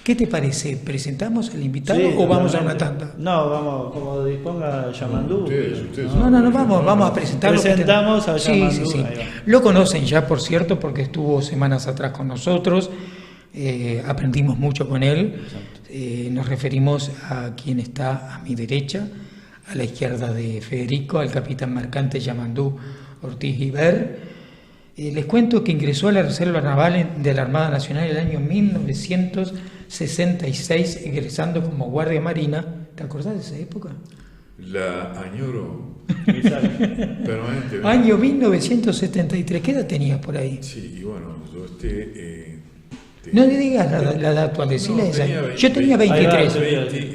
¿Qué te parece? ¿Presentamos al invitado Sí, o vamos a totalmente. una tanda? No, vamos, como disponga Yamandú. Ustedes No, vamos a presentarlo. Presentamos a Sí, Yamandú. sí, sí. Ahí va. Lo conocen ya, por cierto, porque estuvo semanas atrás con nosotros. Aprendimos mucho con él. Nos referimos a quien está a mi derecha, a la izquierda de Federico, al capitán mercante Yamandú Ortiz Iber. Les cuento que ingresó a la Reserva Naval de la Armada Nacional en el año 1966, egresando como guardia marina. ¿Te acordás de esa época? La añoro permanentemente. Año 1973. ¿Qué edad tenías por ahí? Sí, y bueno, yo No le digas la edad actual, decile esa. Yo tenía 23.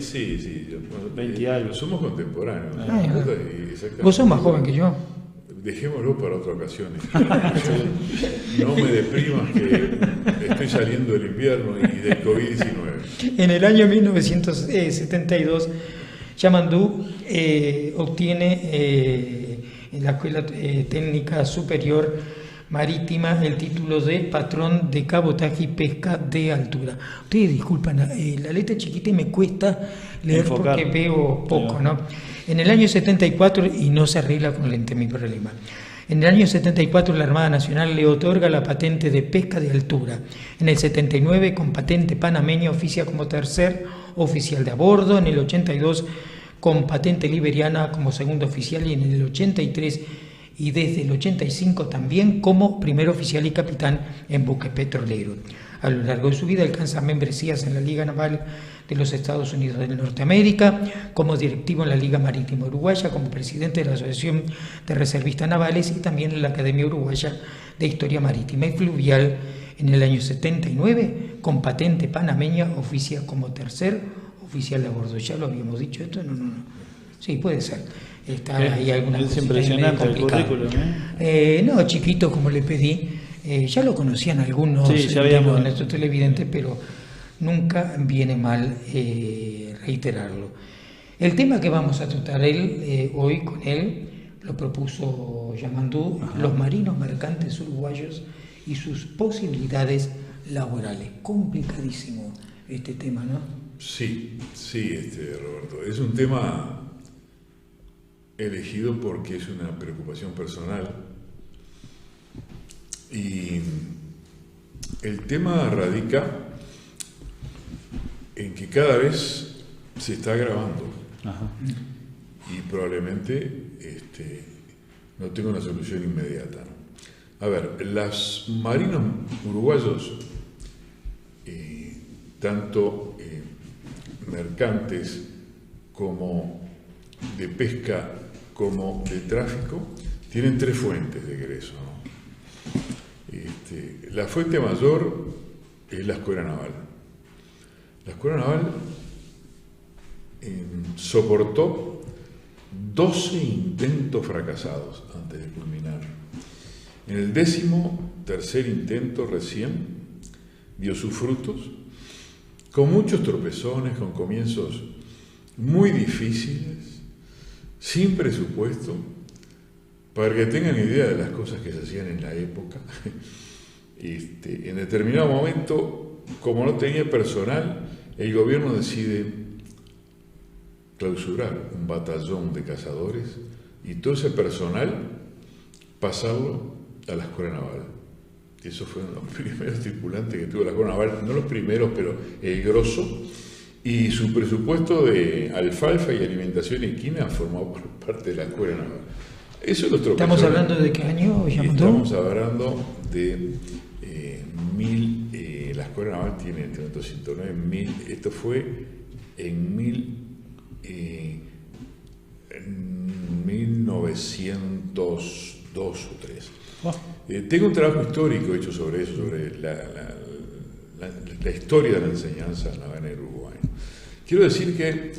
Sí. 20 algo. Somos contemporáneos. Exactamente. Vos sos más joven que yo. Dejémoslo para otra ocasión. No me deprimas que estoy saliendo del invierno y del COVID-19. En el año 1972, Yamandú obtiene en la Escuela Técnica Superior Marítima el título de patrón de cabotaje y pesca de altura. Ustedes disculpan, la letra chiquita y me cuesta leer enfocar, porque veo poco, ¿no? En el año 74, y no se arregla con lente mi problema, en el año 74 la Armada Nacional le otorga la patente de pesca de altura. En el 79, con patente panameña, oficia como tercer oficial de a bordo. En el 82, con patente liberiana como segundo oficial. Y en el 83 y desde el 85 también como primer oficial y capitán en buques petroleros. A lo largo de su vida alcanza membresías en la Liga Naval de los Estados Unidos de Norteamérica, como directivo en la Liga Marítima Uruguaya, como presidente de la Asociación de Reservistas Navales y también en la Academia Uruguaya de Historia Marítima y Fluvial. En el año 79, con patente panameña, oficia como tercer oficial de a bordo. ¿Ya lo habíamos dicho esto? No. Sí, puede ser. Está ahí alguna cosa. Es impresionante el currículum, No, chiquito, como le pedí. Ya lo conocían algunos ya habíamos... de nuestros televidentes, pero nunca viene mal reiterarlo. El tema que vamos a tratar hoy con él lo propuso Yamandú, los marinos mercantes uruguayos y sus posibilidades laborales. Complicadísimo este tema, ¿no? Sí, Roberto. Es un tema elegido porque es una preocupación personal. Y el tema radica en que cada vez se está agravando. Y probablemente no tenga una solución inmediata, ¿no? A ver, los marinos uruguayos, tanto mercantes como de pesca como de tráfico, tienen tres fuentes de egreso, ¿no? La fuente mayor es la Escuela Naval. La Escuela Naval soportó 12 intentos fracasados antes de culminar. En el 13º intento recién dio sus frutos, con muchos tropezones, con comienzos muy difíciles, sin presupuesto. Para que tengan idea de las cosas que se hacían en la época, en determinado momento, como no tenía personal, el gobierno decide clausurar un batallón de cazadores y todo ese personal pasarlo a la Escuela Naval. Esos fueron los primeros tripulantes que tuvo la Escuela Naval, no los primeros, pero el grosso. Y su presupuesto de alfalfa y alimentación equina formó parte de la Escuela Naval. Eso es lo ¿Estamos hablando de qué año? Estamos hablando de la Escuela Naval tiene entre 1909 esto fue en 1902 o 3. Tengo un trabajo histórico hecho sobre eso, sobre la historia de la enseñanza naval en Uruguay. Quiero decir que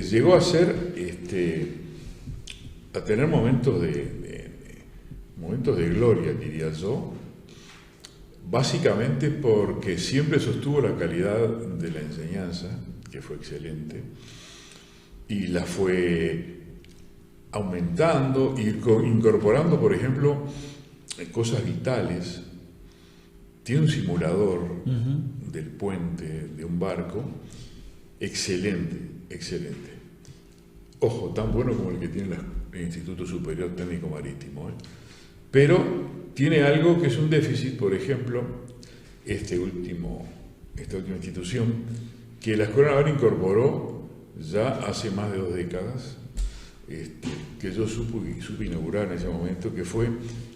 llegó a ser a tener momentos de gloria, diría yo, básicamente porque siempre sostuvo la calidad de la enseñanza, que fue excelente, y la fue aumentando y incorporando, por ejemplo, cosas vitales. Tiene un simulador del puente de un barco, excelente, excelente. Ojo, tan bueno como el que tiene el Instituto Superior Técnico Marítimo, ¿eh? Pero tiene algo que es un déficit, por ejemplo, esta última institución, que la Escuela Naval incorporó ya hace más de 2 décadas, que yo supe inaugurar en ese momento, que fue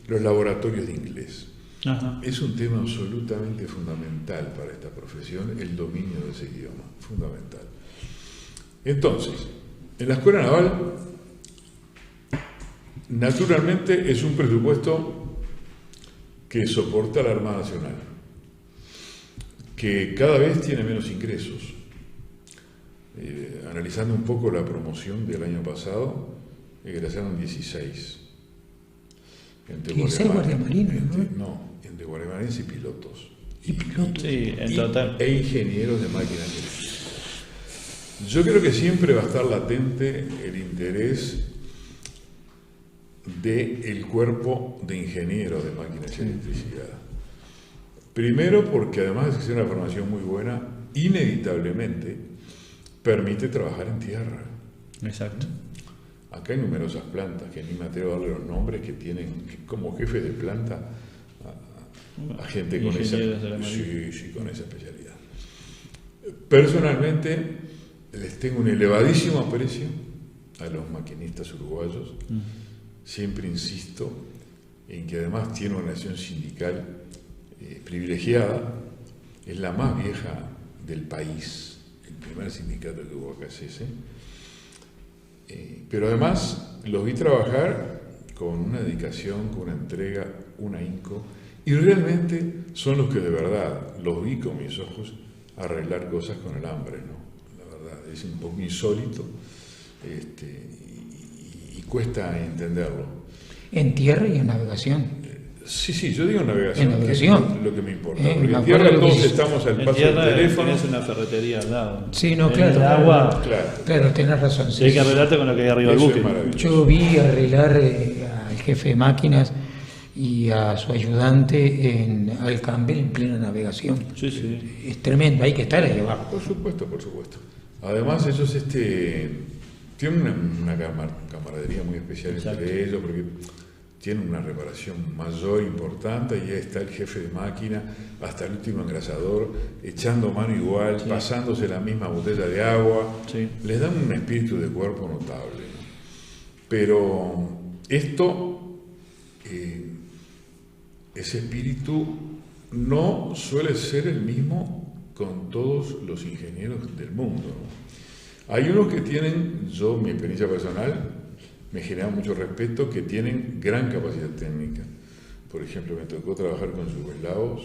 los laboratorios de inglés. Ajá. Es un tema absolutamente fundamental para esta profesión, el dominio de ese idioma, fundamental. Entonces, en la Escuela Naval, naturalmente es un presupuesto que soporta la Armada Nacional, que cada vez tiene menos ingresos. Analizando un poco la promoción del año pasado, egresaron 16. Entre 16 guardiamarinos, ¿no? No, entre guardiamarinos y pilotos. Y pilotos. Sí, en total. E ingenieros de máquinas eléctricas. Yo creo que siempre va a estar latente el interés del cuerpo de ingenieros de máquinas y electricidad. Primero porque además de ser una formación muy buena, inevitablemente permite trabajar en tierra. Exacto. Acá hay numerosas plantas, que ni me atrevo a darle los nombres, que tienen como jefe de planta a gente con esa, con esa especialidad. Personalmente les tengo un elevadísimo aprecio a los maquinistas uruguayos. Siempre insisto en que además tiene una acción sindical privilegiada, es la más vieja del país, el primer sindicato que hubo acá es ese. Pero además los vi trabajar con una dedicación, con una entrega, un ahínco, y realmente son los que de verdad los vi con mis ojos arreglar cosas con el hambre, ¿no? La verdad, es un poco insólito y cuesta entenderlo. En tierra y en navegación. Sí, yo digo navegación. En navegación. Que es lo que me importa. Me Porque en acuerdo tierra lo que todos hice. estamos al En paso del tierra teléfono. tenés una ferretería al lado. Sí, no, En claro. el agua, Claro. Tenés razón. sí, hay que arreglarte con lo que hay arriba del Eso buque. es maravilloso. Yo vi arreglar al jefe de máquinas y a su ayudante en Alcambel en plena navegación. Sí. Es tremendo, hay que estar ahí abajo. Por supuesto, por supuesto. Además ellos tienen una camaradería muy especial entre ellos, porque tienen una reparación mayor, importante, y ahí está el jefe de máquina, hasta el último engrasador, echando mano igual, pasándose la misma botella de agua. Sí. Les dan un espíritu de cuerpo notable, ¿no? Pero esto, ese espíritu no suele ser el mismo con todos los ingenieros del mundo, ¿no? Hay unos que tienen, yo, mi experiencia personal, me genera mucho respeto, que tienen gran capacidad técnica. Por ejemplo, me tocó trabajar con yugoslavos,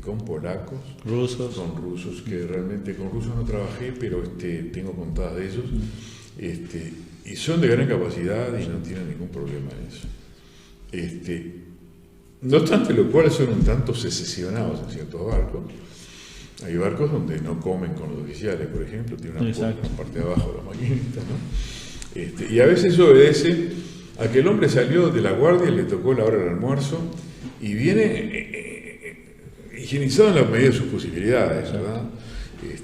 con polacos, Rusos. con rusos, que realmente con rusos no trabajé, pero tengo contadas de ellos, y son de gran capacidad y no tienen ningún problema en eso. No obstante lo cual son un tanto secesionados en ciertos barcos. Hay barcos donde no comen con los oficiales, por ejemplo, tienen una parte de abajo de los maquinistas, ¿no? Y a veces eso obedece a que el hombre salió de la guardia y le tocó la hora del almuerzo y viene higienizado en la medida de sus posibilidades, ¿verdad?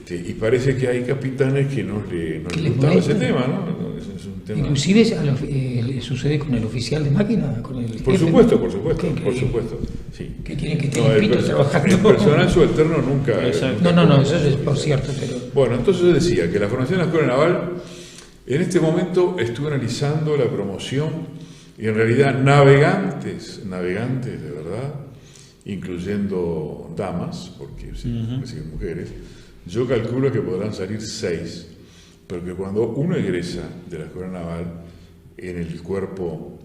Y parece que hay capitanes que no les gustaba ese tema, ¿no? Es un tema. Inclusive le sucede con el oficial de máquina, con el Por jefe, supuesto, ¿no? por supuesto, sí. Que tienen que tener pito trabajando. El personal subalterno nunca... No, eso es por cierto, pero... Bueno, entonces yo decía que la formación de la Escuela Naval, en este momento estuve analizando la promoción y en realidad navegantes de verdad, incluyendo damas, porque reciben mujeres, yo calculo que podrán salir 6, porque cuando uno egresa de la Escuela Naval en el cuerpo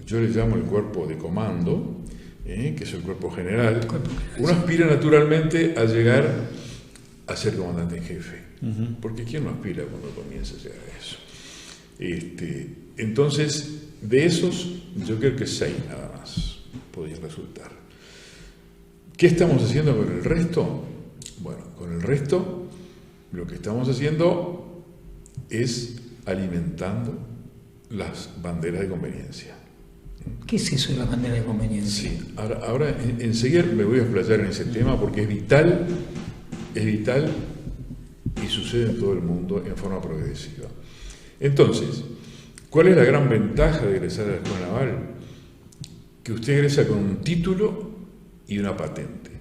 yo le llamo el cuerpo de comando, que es el cuerpo general, uno aspira naturalmente a llegar a ser comandante en jefe, porque ¿quién no aspira cuando comienza a llegar a eso? Entonces, de esos, yo creo que 6 nada más podían resultar. ¿Qué estamos haciendo con el resto? Bueno, con el resto, lo que estamos haciendo es alimentando las banderas de conveniencia. ¿Qué es eso de la bandera de conveniencia? Sí, ahora enseguida me voy a explayar en ese tema porque es vital y sucede en todo el mundo en forma progresiva. Entonces, ¿cuál es la gran ventaja de egresar a la Escuela Naval? Que usted egresa con un título y una patente.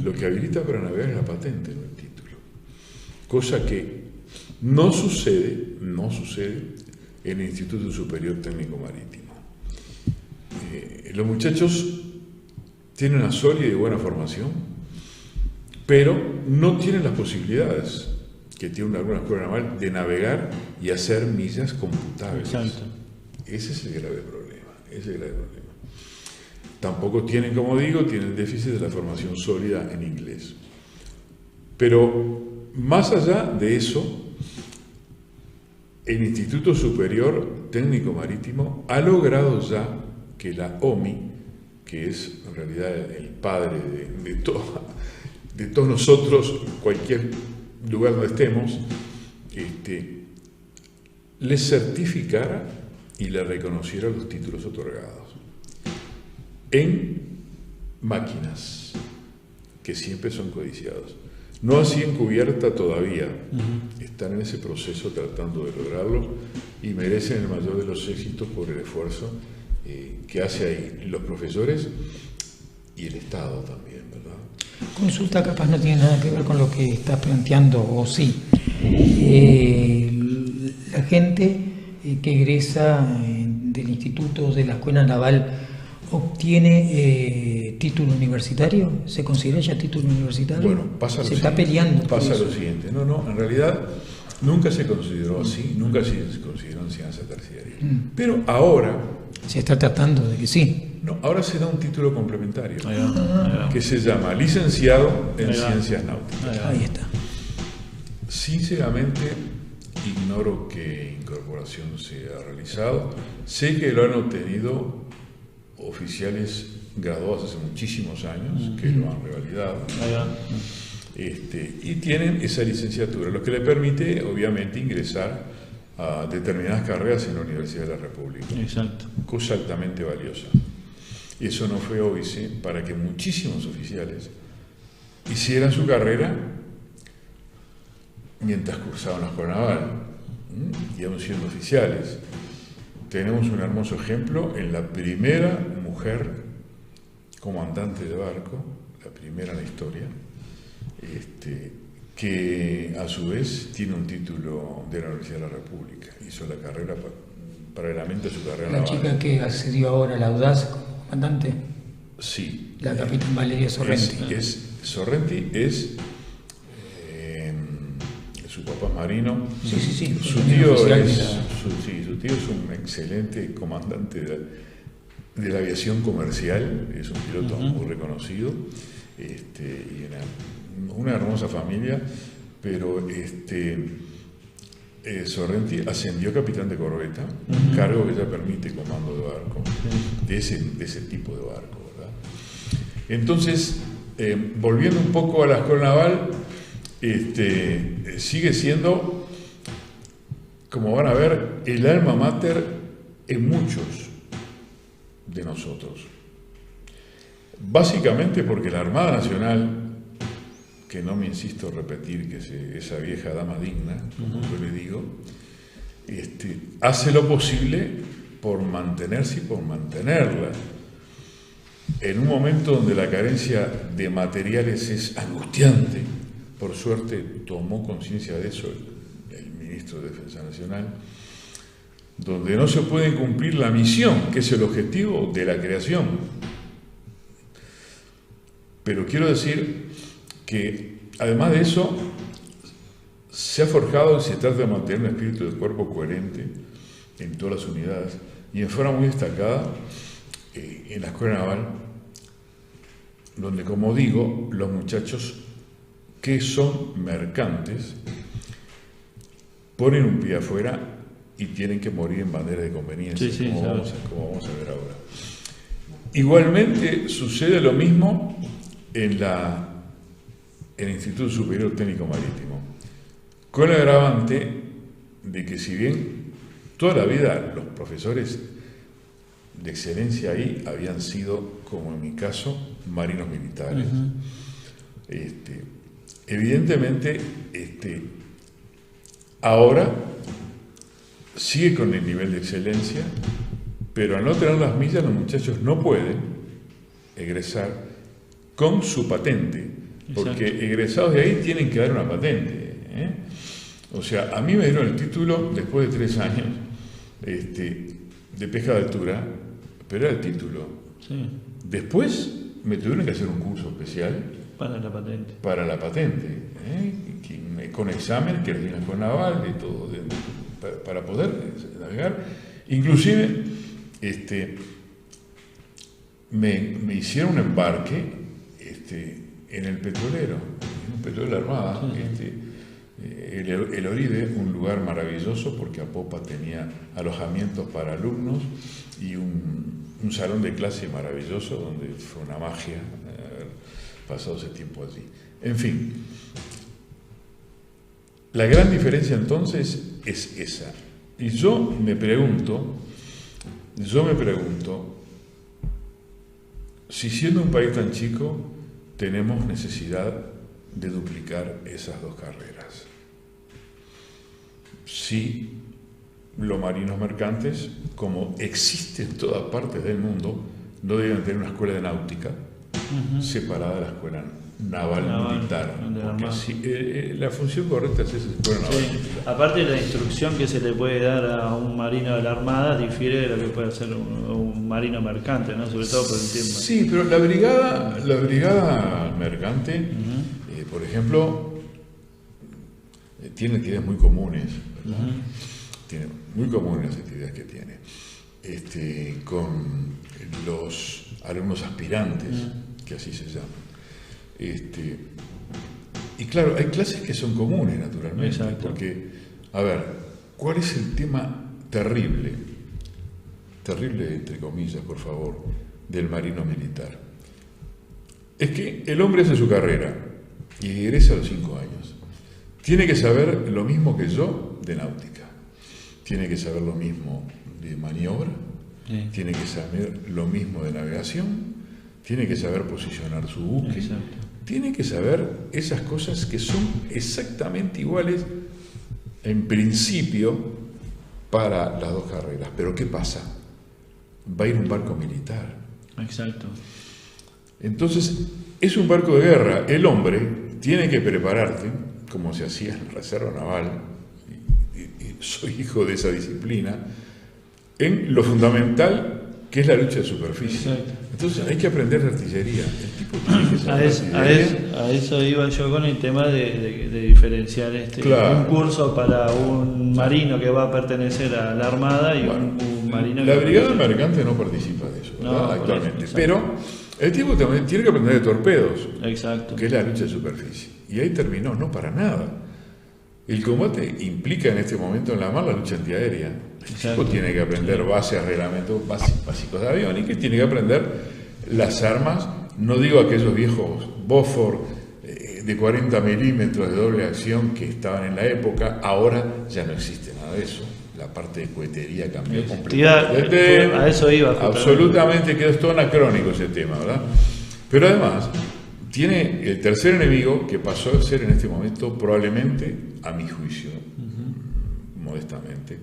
Lo que habilita para navegar es la patente, no el título. Cosa que no sucede en el Instituto Superior Técnico Marítimo. Los muchachos tienen una sólida y buena formación, pero no tienen las posibilidades que tiene alguna escuela naval de navegar y hacer millas computables. Exacto. Ese es el grave problema. Tampoco tienen, como digo, tienen déficit de la formación sólida en inglés. Pero más allá de eso, el Instituto Superior Técnico Marítimo ha logrado ya que la OMI, que es en realidad el padre de todos nosotros, cualquier lugar donde estemos, les certificara y le reconociera los títulos otorgados en máquinas que siempre son codiciados. No así encubierta todavía, están en ese proceso tratando de lograrlo y merecen el mayor de los éxitos por el esfuerzo que hace ahí los profesores y el Estado también, ¿verdad? Consulta capaz no tiene nada que ver con lo que estás planteando, o sí. La gente que egresa del instituto de la Escuela Naval obtiene título universitario, ¿se considera ya título universitario? Bueno, pasa lo se siguiente, está peleando. pasa lo siguiente. No, en realidad nunca se consideró así, nunca se consideró enseñanza terciaria. Pero ahora, Se está tratando de que sí. ahora se da un título complementario Ahí va. que se llama licenciado en Ahí va. ciencias náuticas. Ahí está. Sinceramente, ignoro qué incorporación se ha realizado. Sé que lo han obtenido oficiales graduados hace muchísimos años, que lo han revalidado, Ahí va. y tienen esa licenciatura, lo que le permite, obviamente, ingresar a determinadas carreras en la Universidad de la República. Exacto. Cosa altamente valiosa. Y eso no fue óbice para que muchísimos oficiales hicieran su carrera mientras cursaban la Escuela Naval, y aún siendo oficiales. Tenemos un hermoso ejemplo en la primera mujer comandante de barco, la primera en la historia, que a su vez tiene un título de la Universidad de la República. Hizo la carrera paralelamente a su carrera La naval. chica que accedió ahora a la Audaz como comandante, Sí. la capitán Valeria Sorrenti. Sorrenti es su papá es marino. Sí. Su Fue tío oficial es, de la- su tío es un excelente comandante de la aviación comercial, es un piloto muy reconocido, y una hermosa familia, pero Sorrenti ascendió a capitán de corbeta, cargo que ya permite comando de barco, de ese tipo de barco, ¿verdad? Entonces, volviendo un poco a la Escuela Naval, sigue siendo, como van a ver, el alma mater en muchos de nosotros. Básicamente porque la Armada Nacional, que no me insisto en repetir que es esa vieja dama digna, como yo le digo, hace lo posible por mantenerse y por mantenerla. En un momento donde la carencia de materiales es angustiante, por suerte tomó conciencia de eso el ministro de Defensa Nacional, donde no se puede cumplir la misión, que es el objetivo de la creación. Pero quiero decir que, además de eso, se ha forjado y se trata de mantener un espíritu de cuerpo coherente en todas las unidades, y en forma muy destacada en la Escuela Naval, donde, como digo, los muchachos que son mercantes ponen un pie afuera y tienen que morir en bandera de conveniencia, Sí, como sabes. vamos a ver ahora. Igualmente sucede lo mismo en el Instituto Superior Técnico Marítimo, con el agravante de que, si bien toda la vida los profesores de excelencia ahí habían sido, como en mi caso, marinos militares. Evidentemente, ahora sigue con el nivel de excelencia, pero al no tener las millas, los muchachos no pueden egresar con su patente, porque egresados de ahí tienen que dar una patente. O sea, a mí me dieron el título después de 3 años de pesca de altura, pero era el título. Sí. Después me tuvieron que hacer un curso especial Para la patente. para la patente, con examen que les dieron con naval y todo, para poder navegar. Inclusive me hicieron un embarque en el petrolero, en un petrolero de la Armada, el Oribe, un lugar maravilloso porque a popa tenía alojamientos para alumnos y un salón de clase maravilloso donde fue una magia haber pasado ese tiempo allí. En fin, la gran diferencia entonces es esa. Y yo me pregunto si siendo un país tan chico tenemos necesidad de duplicar esas 2 carreras. Si los marinos mercantes, como existe en todas partes del mundo, no deben tener una escuela de náutica separada de la escuela naval militar. Porque la función correcta es esa escuela naval militar. Aparte, la instrucción que se le puede dar a un marino de la Armada difiere de lo que puede hacer un marino mercante, ¿no? Sobre todo por el tiempo. Sí, pero la brigada mercante, por ejemplo, tiene actividades muy comunes, ¿verdad? Tiene muy comunes las actividades que tiene, con los alumnos aspirantes, que así se llaman. Y claro, hay clases que son comunes, naturalmente. Exacto. Porque, a ver, ¿cuál es el tema terrible entre comillas, por favor, del marino militar? Es que el hombre hace su carrera y egresa a los 5 años. Tiene que saber lo mismo que yo de náutica, tiene que saber lo mismo de maniobra, tiene que saber lo mismo de navegación, tiene que saber posicionar su buque, tiene que saber esas cosas que son exactamente iguales en principio para las 2 carreras. Pero ¿qué pasa? Va a ir un barco militar. Exacto. Entonces, es un barco de guerra. El hombre tiene que prepararte, como se hacía en la Reserva Naval, y soy hijo de esa disciplina, en lo fundamental que es la lucha de superficie. Exacto. Entonces hay que aprender de artillería. El tipo tiene que saber A eso iba yo con el tema de diferenciar Claro. un curso para un marino que va a pertenecer a la Armada y un marino la que brigada mercante no participa de eso, ¿verdad? Actualmente. Pero el tipo también tiene que aprender de torpedos, Exacto. que es la lucha de superficie. Y ahí terminó, no para nada. El combate implica en este momento en la mar la lucha antiaérea. El tipo tiene que aprender bases, reglamentos básicos de aviónica y tiene que aprender las armas, no digo aquellos viejos Bofors de 40 milímetros de doble acción que estaban en la época, ahora ya no existe nada de eso. La parte de cohetería cambió completamente. A eso iba. Absolutamente quedó todo anacrónico ese tema, ¿verdad? Pero además tiene el tercer enemigo que pasó a ser en este momento probablemente, a mi juicio, modestamente,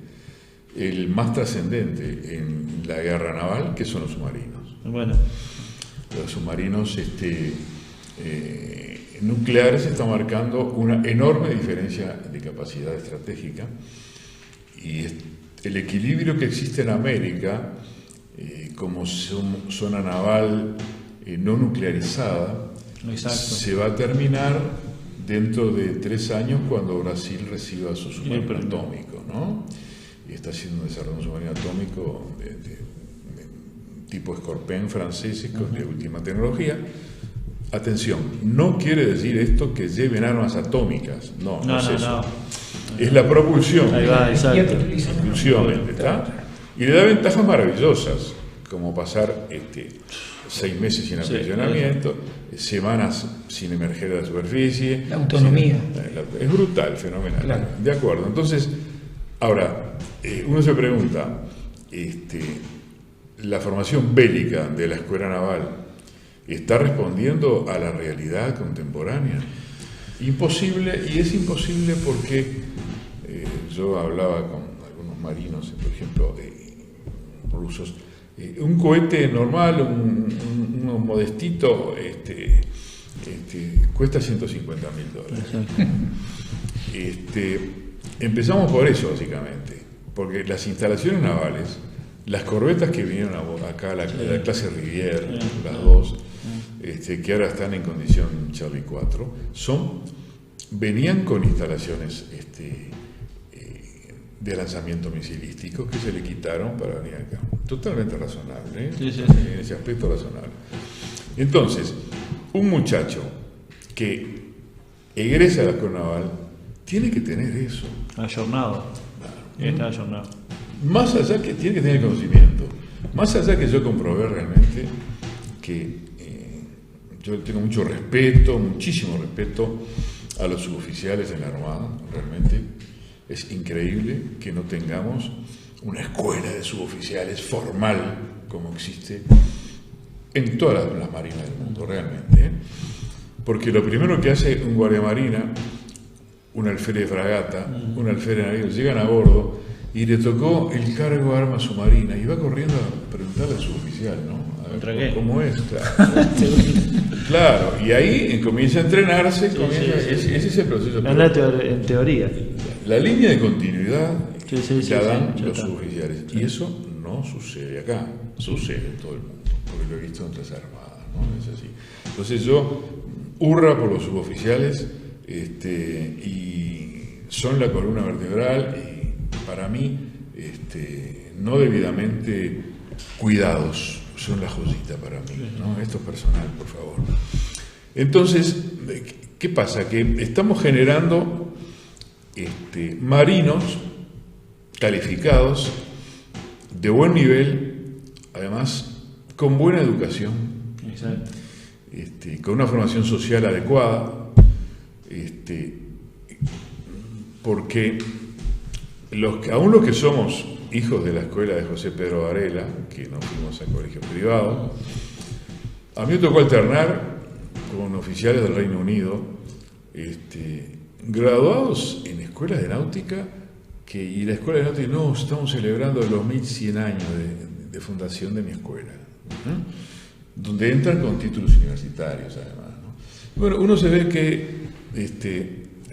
el más trascendente en la guerra naval, que son los submarinos. Bueno. Los submarinos nucleares están marcando una enorme diferencia de capacidad estratégica y el equilibrio que existe en América como zona naval no nuclearizada se va a terminar dentro de 3 años cuando Brasil reciba su submarino atómico, ¿no? Y está haciendo un desarrollo de un submarino atómico de tipo Scorpion franceses de última tecnología. Atención, no quiere decir esto que lleven armas atómicas, no es eso. Es la propulsión. Ahí va, exacto. Exclusivamente, ¿está? Y le da ventajas maravillosas, como pasar 6 meses sin aprisionamiento, semanas sin emerger de la superficie. La autonomía. Es brutal, fenomenal. Claro. De acuerdo. Entonces, ahora, uno se pregunta, la formación bélica de la Escuela Naval está respondiendo a la realidad contemporánea. Imposible, y es imposible porque yo hablaba con algunos marinos, por ejemplo, rusos, un cohete normal, uno modestito, cuesta $150.000. Empezamos por eso, básicamente, porque las instalaciones navales, las corbetas que vinieron acá, la clase Rivière, las dos, que ahora están en condición Charlie 4, venían con instalaciones de lanzamiento misilístico que se le quitaron para venir acá. Totalmente razonable, ¿eh? Sí. En ese aspecto razonable. Entonces, un muchacho que egresa a la Escuela Naval tiene que tener eso. Ayornado. Está ayornado. Más allá que tiene que tener conocimiento, más allá que yo comprobé realmente que yo tengo mucho respeto, muchísimo respeto a los suboficiales en la Armada, realmente es increíble que no tengamos una escuela de suboficiales formal como existe en todas las marinas del mundo, realmente, ¿eh? Porque lo primero que hace un guardiamarina, un alférez de fragata, un alférez de navío, llegan a bordo y le tocó el cargo de arma submarina y va corriendo a preguntarle al suboficial, ¿no? A ver cómo es, claro. Claro, y ahí comienza a entrenarse, ese es el proceso. En teoría. La línea de continuidad la dan ya los está. suboficiales, y eso no sucede acá, sucede en todo el mundo, porque lo he visto en otras armadas, ¿no? Es así. Entonces yo, hurra por los suboficiales, y son la columna vertebral, y para mí, no debidamente cuidados, son la joyita para mí, ¿no? Esto es personal, por favor. Entonces, ¿qué pasa? Que estamos generando marinos calificados, de buen nivel, además con buena educación, Exacto. con una formación social adecuada, porque aún los que somos hijos de la escuela de José Pedro Varela, que no fuimos al colegio privado, a mí me tocó alternar con oficiales del Reino Unido, graduados en escuelas de náutica, y la escuela de náutica, no, estamos celebrando los 1100 años de fundación de mi escuela, ¿no? Donde entran con títulos universitarios además, ¿no? Bueno, uno se ve que,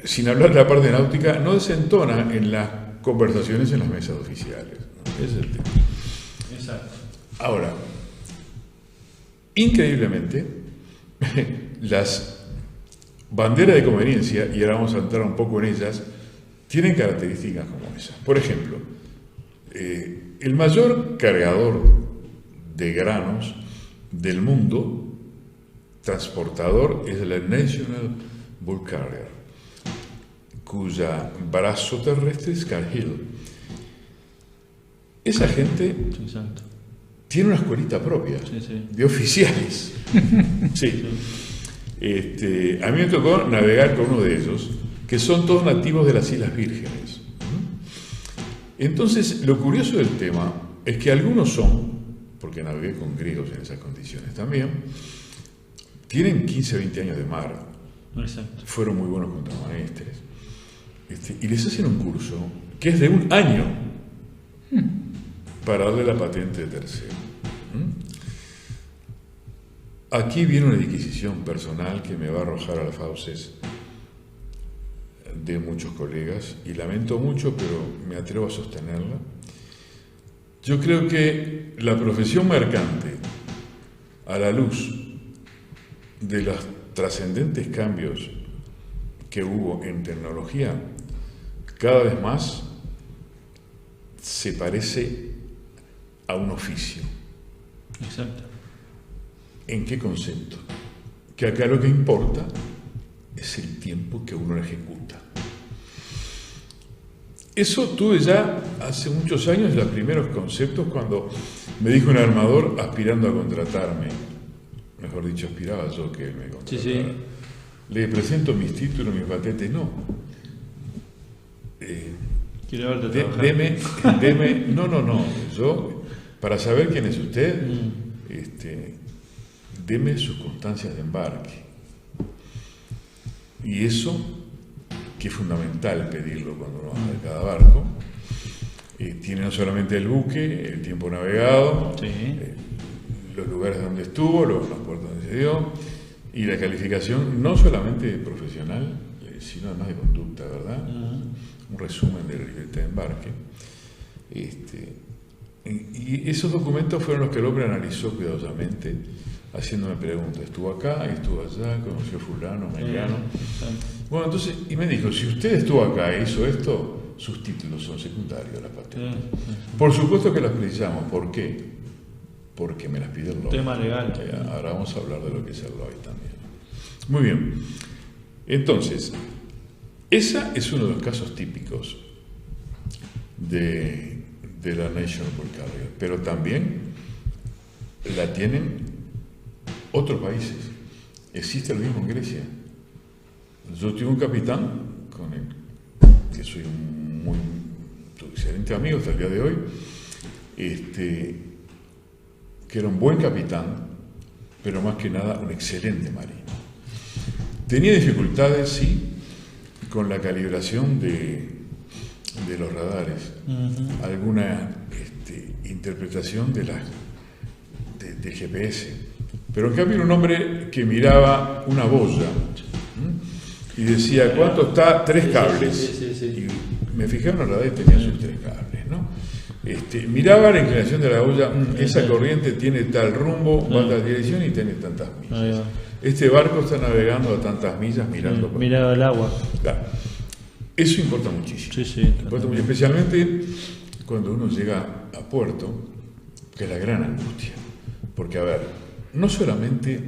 sin hablar de la parte náutica, no desentona en las conversaciones en las mesas oficiales, ¿no? Ese es el tema. Exacto. Ahora, increíblemente, las banderas de conveniencia, y ahora vamos a entrar un poco en ellas, tienen características como esa. Por ejemplo, el mayor cargador de granos del mundo, transportador, es la National Bulk Carrier, cuya brazo terrestre es Cargill. Esa gente Exacto. tiene una escuelita propia de oficiales. Sí. A mí me tocó navegar con uno de ellos, que son todos nativos de las Islas Vírgenes. Entonces, lo curioso del tema es que algunos son, porque navegué con griegos en esas condiciones también, tienen 15, 20 años de mar. Exacto. Fueron muy buenos contramaestres. Y les hacen un curso que es de un año para darle la patente de tercero. Aquí viene una disquisición personal que me va a arrojar a las fauces de muchos colegas, y lamento mucho, pero me atrevo a sostenerla. Yo creo que la profesión mercante, a la luz de los trascendentes cambios que hubo en tecnología, cada vez más se parece a un oficio. Exacto. ¿En qué concepto? Que acá lo que importa es el tiempo que uno ejecuta. Eso tuve ya hace muchos años los primeros conceptos cuando me dijo un armador aspirando a contratarme. Mejor dicho, aspiraba yo que él me contratara. Sí. Le presento mis títulos, mis patentes, no. Quiero verte trabajar. No. Yo Para saber quién es usted, deme sus constancias de embarque. Y eso, que es fundamental pedirlo cuando uno baja de cada barco, tiene no solamente el buque, el tiempo navegado, los lugares donde estuvo, los puertos donde se dio, y la calificación no solamente profesional, sino además de conducta, ¿verdad? Un resumen de la libertad de embarque. Y esos documentos fueron los que el hombre analizó cuidadosamente, haciéndome preguntas. Estuvo acá, estuvo allá, conoció a fulano, mengano. Bueno, entonces, y me dijo, si usted estuvo acá e hizo esto, sus títulos son secundarios a la patente. Por supuesto que las precisamos. ¿Por qué? Porque me las pide el LOI. Tema legal. Ahora vamos a hablar de lo que es el LOI también. Muy bien. Entonces, esa es uno de los casos típicos de la National Bulk Carrier, pero también la tienen otros países. Existe lo mismo en Grecia. Yo tuve un capitán con el que soy un muy excelente amigo hasta el día de hoy, que era un buen capitán, pero más que nada un excelente marino. Tenía dificultades, sí, con la calibración de los radares, alguna interpretación del GPS, pero en cambio era un hombre que miraba una boya y decía, ¿cuánto está? 3 cables. Y me fijaba en el radar y tenía sus 3 cables, ¿no? Miraba la inclinación de la boya, esa corriente tiene tal rumbo, va a tal dirección y tiene tantas millas. Este barco está navegando a tantas millas mirando. Miraba el agua. Claro. Eso importa muchísimo. Importa mucho, especialmente cuando uno llega a puerto, que es la gran angustia. Porque, a ver, no solamente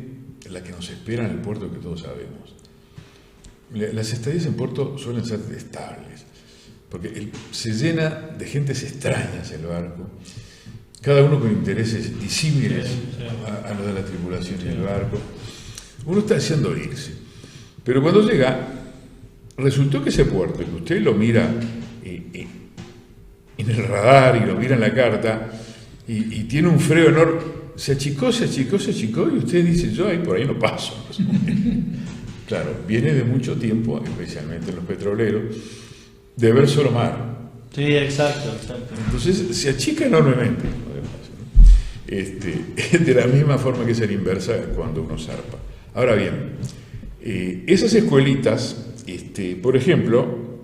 la que nos espera en el puerto, que todos sabemos. Las estadías en puerto suelen ser estables, porque se llena de gentes extrañas el barco, cada uno con intereses disímiles a los de la tripulación del barco. Uno está deseando irse, pero cuando llega, resultó que ese puerto, que usted lo mira en el radar y lo mira en la carta, y tiene un freno enorme, se achicó, y usted dice, yo ahí por ahí no paso. Claro, viene de mucho tiempo, especialmente en los petroleros, de ver solo mar. Sí, exacto. Entonces se achica enormemente. De la misma forma que es la inversa cuando uno zarpa. Ahora bien, esas escuelitas, por ejemplo,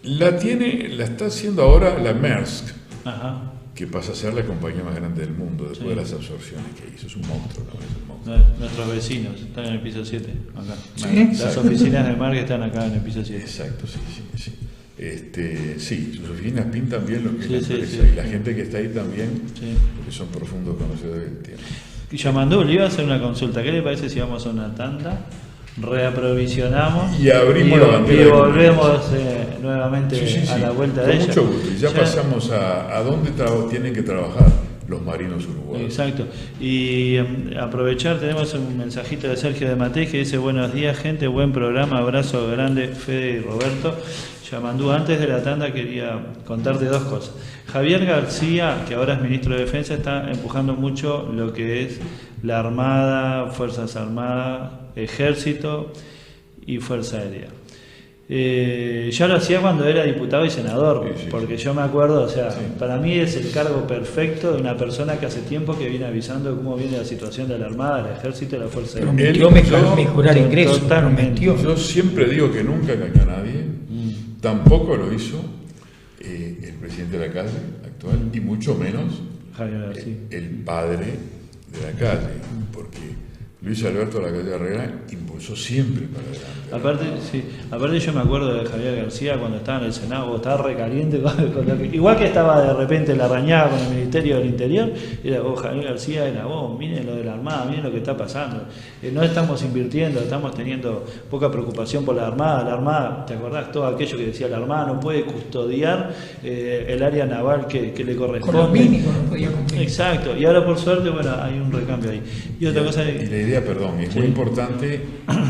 la está haciendo ahora la Maersk, que pasa a ser la compañía más grande del mundo después de las absorciones que hizo. Es un monstruo, ¿no? Es un monstruo. Nuestros vecinos están en el piso 7, acá. ¿Sí? Las oficinas de Maersk están acá en el piso 7. Exacto, sí. Sí, sus oficinas pintan bien lo que es la empresa, y la gente que está ahí también, porque son profundos conocedores del tema. Yamandú, le iba a hacer una consulta. ¿Qué le parece si vamos a una tanda, reaprovisionamos y abrimos la bandera y volvemos nuevamente a la vuelta de ella? Con mucho gusto. Y ya pasamos a dónde tienen que trabajar los marinos uruguayos. Exacto. Y aprovechar, tenemos un mensajito de Sergio de Maté que dice: buenos días, gente, buen programa, abrazo grande, Fede y Roberto. Yamandú, antes de la tanda quería contarte 2 cosas. Javier García, que ahora es ministro de Defensa, está empujando mucho lo que es la Armada, Fuerzas Armadas, Ejército y Fuerza Aérea. Yo lo hacía cuando era diputado y senador, porque yo me acuerdo, o sea, para mí es el cargo perfecto de una persona que hace tiempo que viene avisando cómo viene la situación de la Armada, del Ejército y la Fuerza Aérea. Prometió mejorar ingresos. Yo siempre digo que nunca engañó a nadie, tampoco lo hizo el presidente de la calle actual, y mucho menos el padre de la calle, porque Luis Alberto Lacalle Herrera impulsó siempre para adelante. Aparte yo me acuerdo de Javier García cuando estaba en el Senado, estaba recaliente igual que estaba de repente la rañada con el Ministerio del Interior, era Javier García, era miren lo de la Armada, miren lo que está pasando, no estamos invirtiendo, estamos teniendo poca preocupación por la Armada, ¿te acordás? Todo aquello que decía la Armada no puede custodiar el área naval que le corresponde. Con lo mínimo no podía cumplir. Exacto, y ahora por suerte, hay un recambio ahí. Y otra cosa es muy importante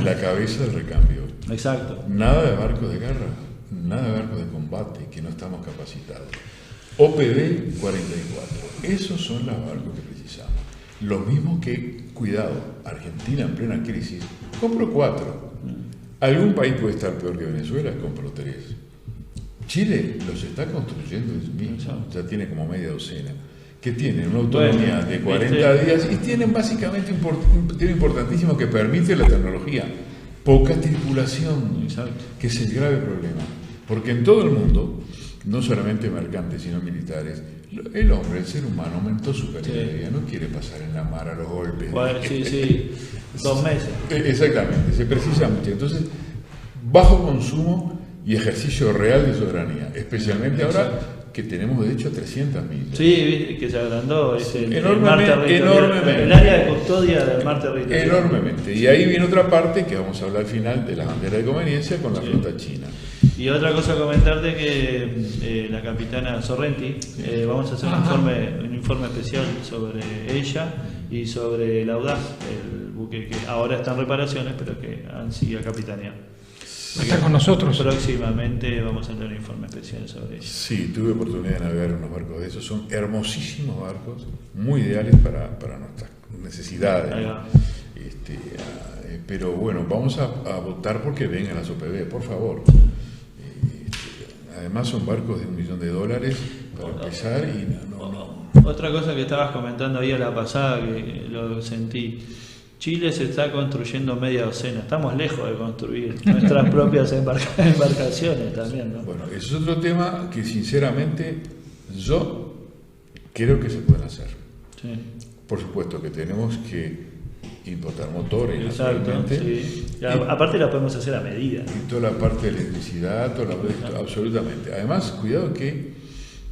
la cabeza del recambio. Exacto. Nada de barcos de guerra, nada de barcos de combate, que no estamos capacitados. OPD 44. Esos son los barcos que precisamos. Lo mismo que, cuidado, Argentina en plena crisis compró 4. Algún país puede estar peor que Venezuela, compró 3. Chile los está construyendo ellos mismos, ya tiene como media docena, que tienen una autonomía de 40 días y tienen básicamente un tema importantísimo que permite la tecnología. Poca tripulación, que es el grave problema. Porque en todo el mundo, no solamente mercantes, sino militares, el hombre, el ser humano, aumentó su calidad de vida, no quiere pasar en la mar a los golpes. Bueno, sí, 2 meses. Exactamente, se precisa mucho. Entonces, bajo consumo y ejercicio real de soberanía, especialmente ahora que tenemos de hecho 300 millas. Sí, que se agrandó enormemente. El área de custodia del mar territorial. Enormemente. Y ahí viene otra parte que vamos a hablar al final de la bandera de conveniencia con la flota china. Y otra cosa a comentarte que la capitana Sorrenti, vamos a hacer un informe especial sobre ella y sobre el Audaz, el buque que ahora está en reparaciones, pero que sigue a capitanear. Está con nosotros. Próximamente vamos a tener un informe especial sobre ella. Sí, tuve oportunidad de navegar unos barcos de esos. Son hermosísimos barcos, muy ideales para nuestras necesidades. Pero bueno, vamos a votar porque vengan las OPB, por favor. Además son barcos de $1 millón para empezar y Otra cosa que estabas comentando ahí a la pasada, que lo sentí. Chile se está construyendo media docena, estamos lejos de construir nuestras propias embarcaciones también, ¿no? Bueno, eso es otro tema que sinceramente yo creo que se pueden hacer. Sí. Por supuesto que tenemos que importar motores, exacto, sí. Aparte la podemos hacer a medida. Y toda la parte de electricidad, absolutamente. Además, cuidado que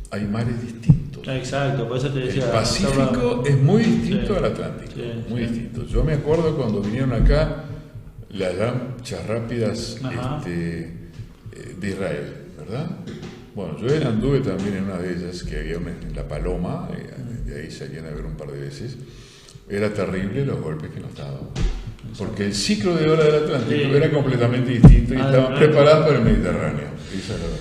hay mares distintos. Exacto, por eso te decía. El Pacífico es muy distinto al Atlántico, muy distinto. Yo me acuerdo cuando vinieron acá las lanchas rápidas de Israel, ¿verdad? Bueno, yo anduve también en una de ellas, que había en La Paloma, de ahí salían a ver un par de veces. Era terrible los golpes que nos daban. Porque el ciclo de hora del Atlántico era completamente distinto y estaban preparados para el Mediterráneo. Esa era la verdad.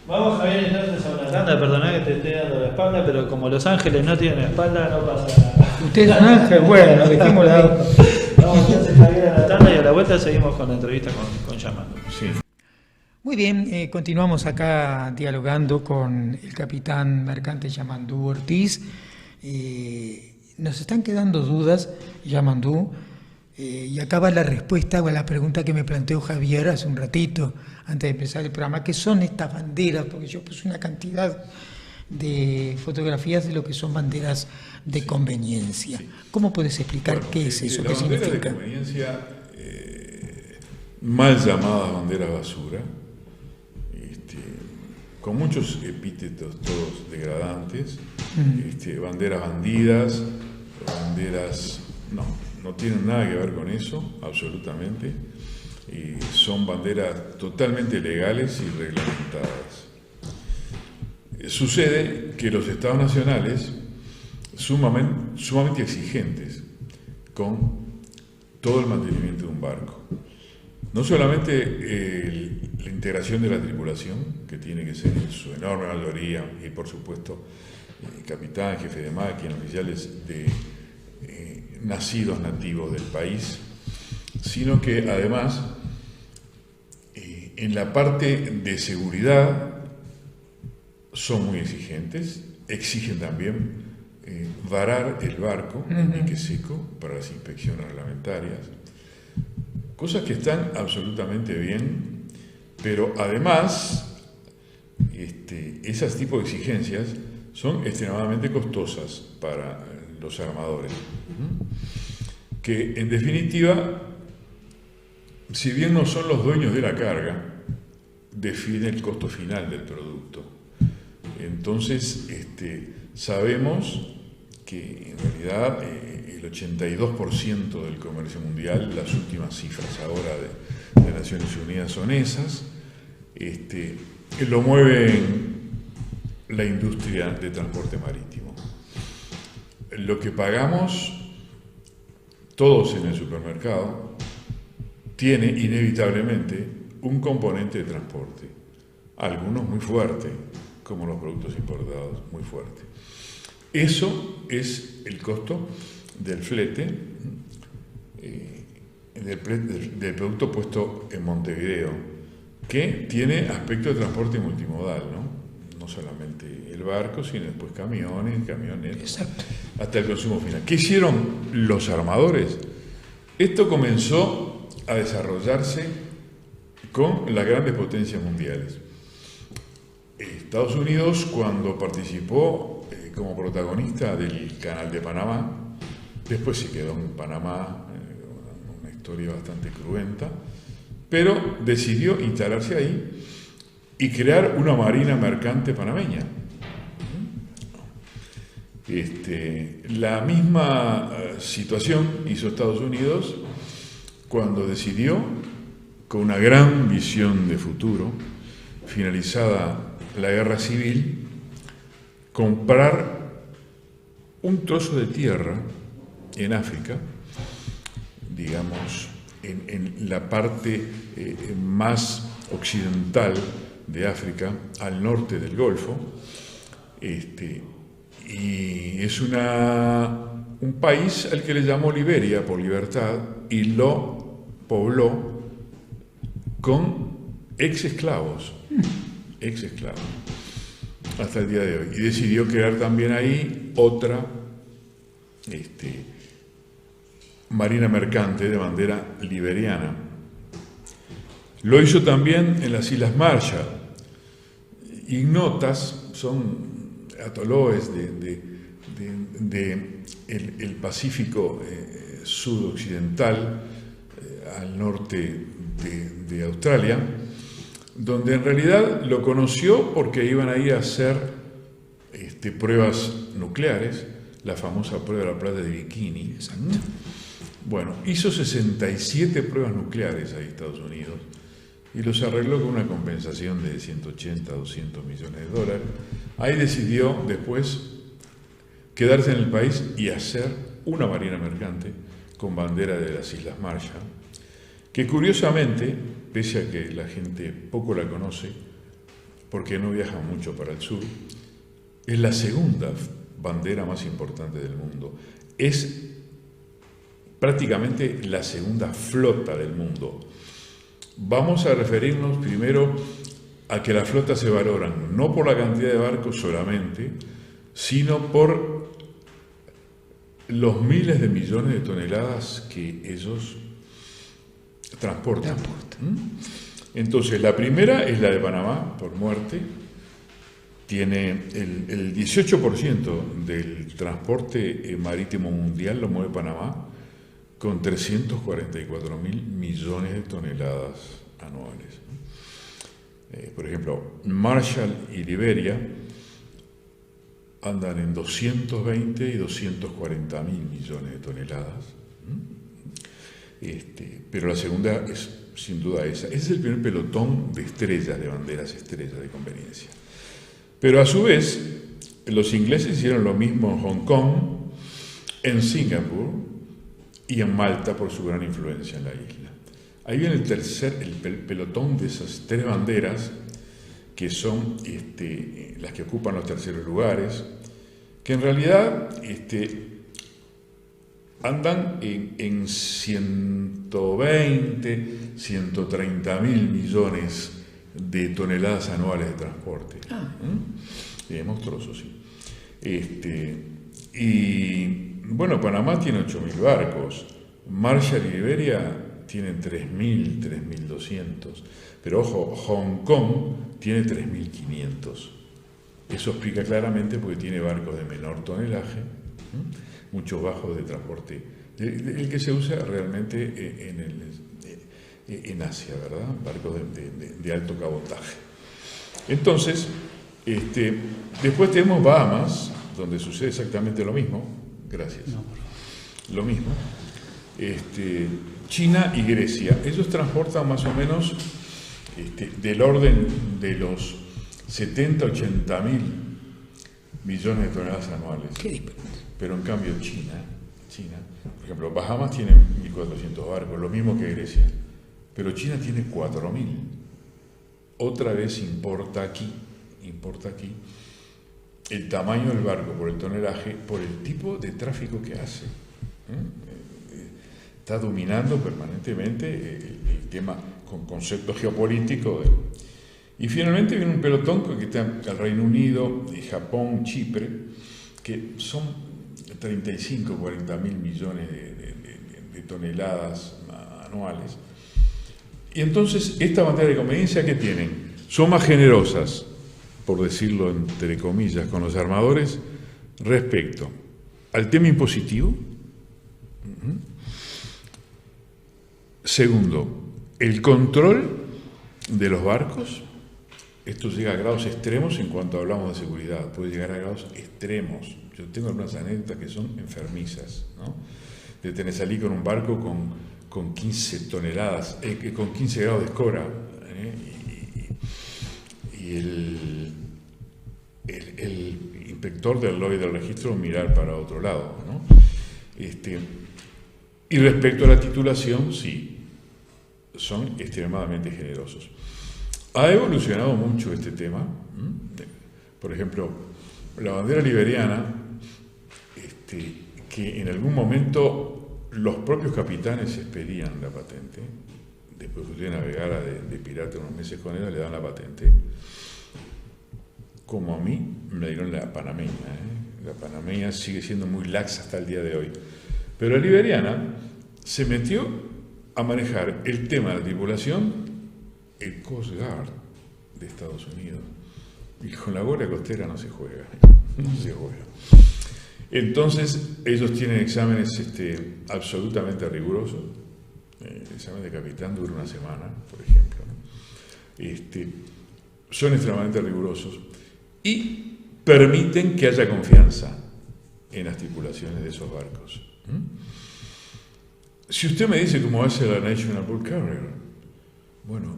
Vamos a ir entonces a una tanda, perdoná que te esté dando la espalda, pero como Los Ángeles no tienen espalda, no pasa nada. Usted es un ángel, bueno, dejémoslo ahí. Vamos entonces a ir a la tanda y a la vuelta seguimos con la entrevista con Yamandu. Sí. Muy bien, continuamos acá dialogando con el capitán mercante Yamandu Ortiz. Nos están quedando dudas, Yamandu, y acá va la respuesta a la pregunta que me planteó Javier hace un ratito, antes de empezar el programa. ¿Qué son estas banderas? Porque yo puse una cantidad de fotografías de lo que son banderas de conveniencia. Sí. ¿Cómo puedes explicar qué es eso? ¿Qué significa? Banderas de conveniencia, mal llamadas banderas basura, con muchos epítetos todos degradantes, banderas bandidas, banderas... No tienen nada que ver con eso, absolutamente. Son banderas totalmente legales y reglamentadas. Sucede que los estados nacionales, sumamente exigentes con todo el mantenimiento de un barco. No solamente la integración de la tripulación, que tiene que ser en su enorme mayoría, y por supuesto capitán, jefe de máquina, oficiales nacidos nativos del país, sino que además en la parte de seguridad son muy exigentes, exigen también varar el barco en dique seco para las inspecciones reglamentarias, cosas que están absolutamente bien, pero además esas tipos de exigencias son extremadamente costosas para los armadores, que en definitiva, si bien no son los dueños de la carga, definen el costo final del producto. Entonces, sabemos que en realidad el 82% del comercio mundial, las últimas cifras ahora de Naciones Unidas son esas, lo mueven la industria de transporte marítimo. Lo que pagamos todos en el supermercado tiene inevitablemente un componente de transporte, algunos muy fuerte, como los productos importados, muy fuerte. Eso es el costo del flete del producto puesto en Montevideo, que tiene aspecto de transporte multimodal, no solamente el barco, sino después camiones, camionetas, Exacto. hasta el consumo final. ¿Qué hicieron los armadores? Esto comenzó a desarrollarse con las grandes potencias mundiales. Estados Unidos, cuando participó como protagonista del Canal de Panamá, después se quedó en Panamá, una historia bastante cruenta, pero decidió instalarse ahí y crear una marina mercante panameña. La misma situación hizo Estados Unidos cuando decidió, con una gran visión de futuro, finalizada la guerra civil, comprar un trozo de tierra en África, digamos, en la parte más occidental de África, al norte del Golfo, y es un país al que le llamó Liberia por libertad y lo pobló con ex-esclavos, hasta el día de hoy. Y decidió crear también ahí otra marina mercante de bandera liberiana. Lo hizo también en las Islas Marshall. Ignotas son atoloes el Pacífico sudoccidental, al norte de Australia, donde en realidad lo conoció porque iban ahí a hacer pruebas nucleares, la famosa prueba de la plata de Bikini. Exacto. Bueno, hizo 67 pruebas nucleares ahí Estados Unidos y los arregló con una compensación de 180 a 200 millones de dólares. Ahí decidió después quedarse en el país y hacer una marina mercante con bandera de las Islas Marshall, que curiosamente, pese a que la gente poco la conoce, porque no viaja mucho para el sur, es la segunda bandera más importante del mundo. Es prácticamente la segunda flota del mundo. Vamos a referirnos primero a que las flotas se valoran no por la cantidad de barcos solamente, sino por los miles de millones de toneladas que ellos transportan. Entonces, la primera es la de Panamá, por muerte. Tiene el 18% del transporte marítimo mundial lo mueve Panamá, con 344.000 millones de toneladas anuales. Por ejemplo, Marshall y Liberia andan en 220 y 240.000 millones de toneladas. Pero la segunda es sin duda esa. Ese es el primer pelotón de estrellas, de banderas estrellas de conveniencia. Pero a su vez, los ingleses hicieron lo mismo en Hong Kong, en Singapur y en Malta por su gran influencia en la isla. Ahí viene el pelotón de esas tres banderas, que son las que ocupan los terceros lugares, que en realidad andan en 120, 130.000 millones de toneladas anuales de transporte. Monstruoso, sí. Y bueno, Panamá tiene 8.000 barcos, Marshall y Liberia tienen 3.000, 3.200, pero ojo, Hong Kong tiene 3.500. Eso explica claramente porque tiene barcos de menor tonelaje, muchos bajos de transporte, el que se usa realmente en Asia, ¿verdad? Barcos de alto cabotaje. Entonces, después tenemos Bahamas, donde sucede exactamente lo mismo. Gracias. Lo mismo. China y Grecia. Ellos transportan más o menos del orden de los 70, 80 mil millones de toneladas anuales. Pero en cambio China, por ejemplo, Bahamas tiene 1.400 barcos, lo mismo que Grecia, pero China tiene 4.000. Otra vez importa aquí importa aquí el tamaño del barco por el tonelaje, por el tipo de tráfico que hace. Está dominando permanentemente el tema con conceptos geopolíticos. Y finalmente viene un pelotón que está el Reino Unido, Japón, Chipre, que son 35, 40 mil millones de toneladas anuales. Y entonces, esta bandera de conveniencia que tienen, son más generosas, por decirlo entre comillas, con los armadores respecto al tema impositivo. Segundo, el control de los barcos. Esto llega a grados extremos en cuanto hablamos de seguridad, puede llegar a grados extremos. Yo tengo algunas anécdotas que son enfermizas, ¿no? De salir con un barco con 15 toneladas, con 15 grados de escora, y el inspector del lobby del registro mirar para otro lado, ¿no? Y respecto a la titulación, sí, son extremadamente generosos. Ha evolucionado mucho este tema. Por ejemplo, la bandera liberiana, que en algún momento los propios capitanes expedían la patente, después que usted navegara de pirata unos meses con ella, le dan la patente. Como a mí me dieron la panameña. La panameña sigue siendo muy laxa hasta el día de hoy. Pero la liberiana se metió a manejar el tema de la tripulación el Coast Guard de Estados Unidos. Y con la Guardia Costera no se juega. No se juega. Entonces, ellos tienen exámenes absolutamente rigurosos. El examen de capitán dura una semana, por ejemplo, ¿no? Son extremadamente rigurosos y permiten que haya confianza en las tripulaciones de esos barcos. Si usted me dice cómo hace la National Bulk Carrier, bueno,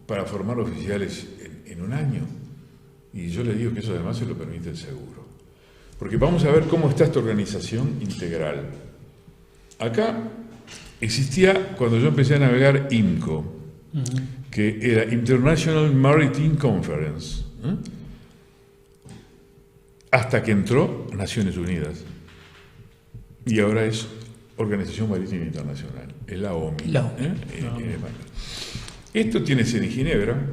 para formar oficiales en un año, y yo le digo que eso además se lo permite el seguro. Porque vamos a ver cómo está esta organización integral. Acá existía, cuando yo empecé a navegar, IMCO, que era International Maritime Conference, hasta que entró Naciones Unidas. Y ahora es Organización Marítima Internacional, es la OMI. Esto tiene sede en Ginebra,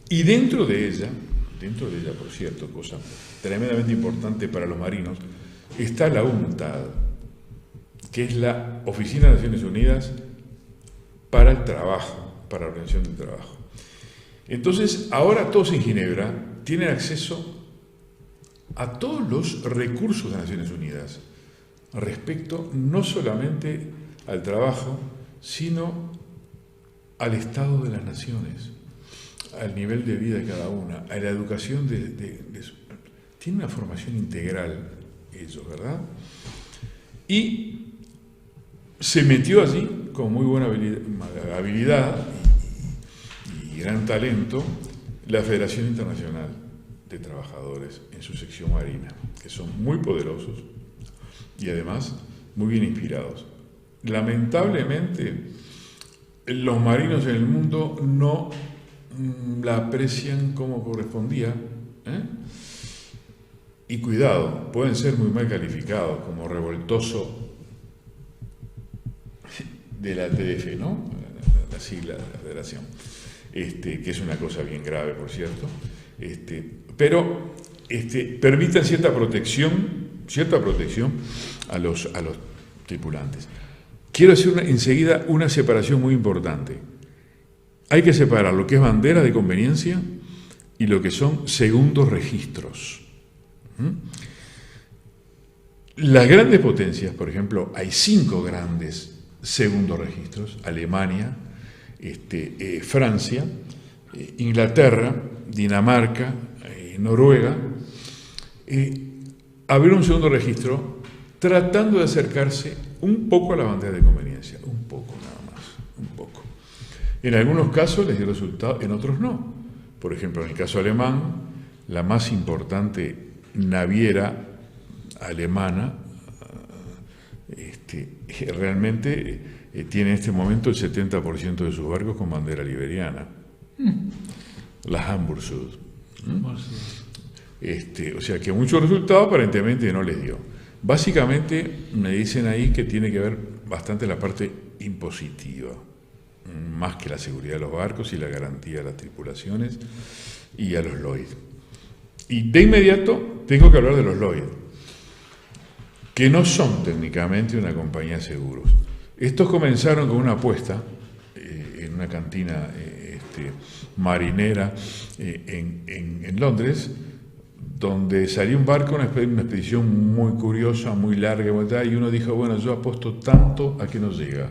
y dentro de ella, por cierto, cosa tremendamente importante para los marinos, está la UNCTAD, que es la Oficina de Naciones Unidas para el Trabajo, para la Organización del Trabajo. Entonces, ahora todos en Ginebra tienen acceso a todos los recursos de Naciones Unidas, respecto no solamente al trabajo, sino al estado de las naciones, al nivel de vida de cada una, a la educación tiene una formación integral ellos, ¿verdad? Y se metió allí con muy buena habilidad y gran talento la Federación Internacional de Trabajadores en su sección marina, que son muy poderosos y además muy bien inspirados. Lamentablemente, los marinos en el mundo no la aprecian como correspondía, y cuidado, pueden ser muy mal calificados como revoltoso de la TDF, ¿no? La sigla de la Federación, que es una cosa bien grave, por cierto, pero permiten cierta protección a los tripulantes. Quiero hacer enseguida una separación muy importante. Hay que separar lo que es bandera de conveniencia y lo que son segundos registros. Las grandes potencias, por ejemplo, hay 5 grandes segundos registros: Alemania, Francia, Inglaterra, Dinamarca, Noruega. Abrieron un segundo registro tratando de acercarse un poco a la bandera de conveniencia, un poco nada más, un poco. En algunos casos les dio resultado, en otros no. Por ejemplo, en el caso alemán, la más importante naviera alemana realmente tiene en este momento el 70% de sus barcos con bandera liberiana, la Hamburg Süd. O sea que muchos resultados aparentemente no les dio. Básicamente me dicen ahí que tiene que ver bastante la parte impositiva, más que la seguridad de los barcos y la garantía de las tripulaciones y a los Lloyd. Y de inmediato tengo que hablar de los Lloyd, que no son técnicamente una compañía de seguros. Estos comenzaron con una apuesta en una cantina marinera en Londres, donde salió un barco, una expedición muy curiosa, muy larga, y uno dijo, bueno, yo apuesto tanto a que no llega.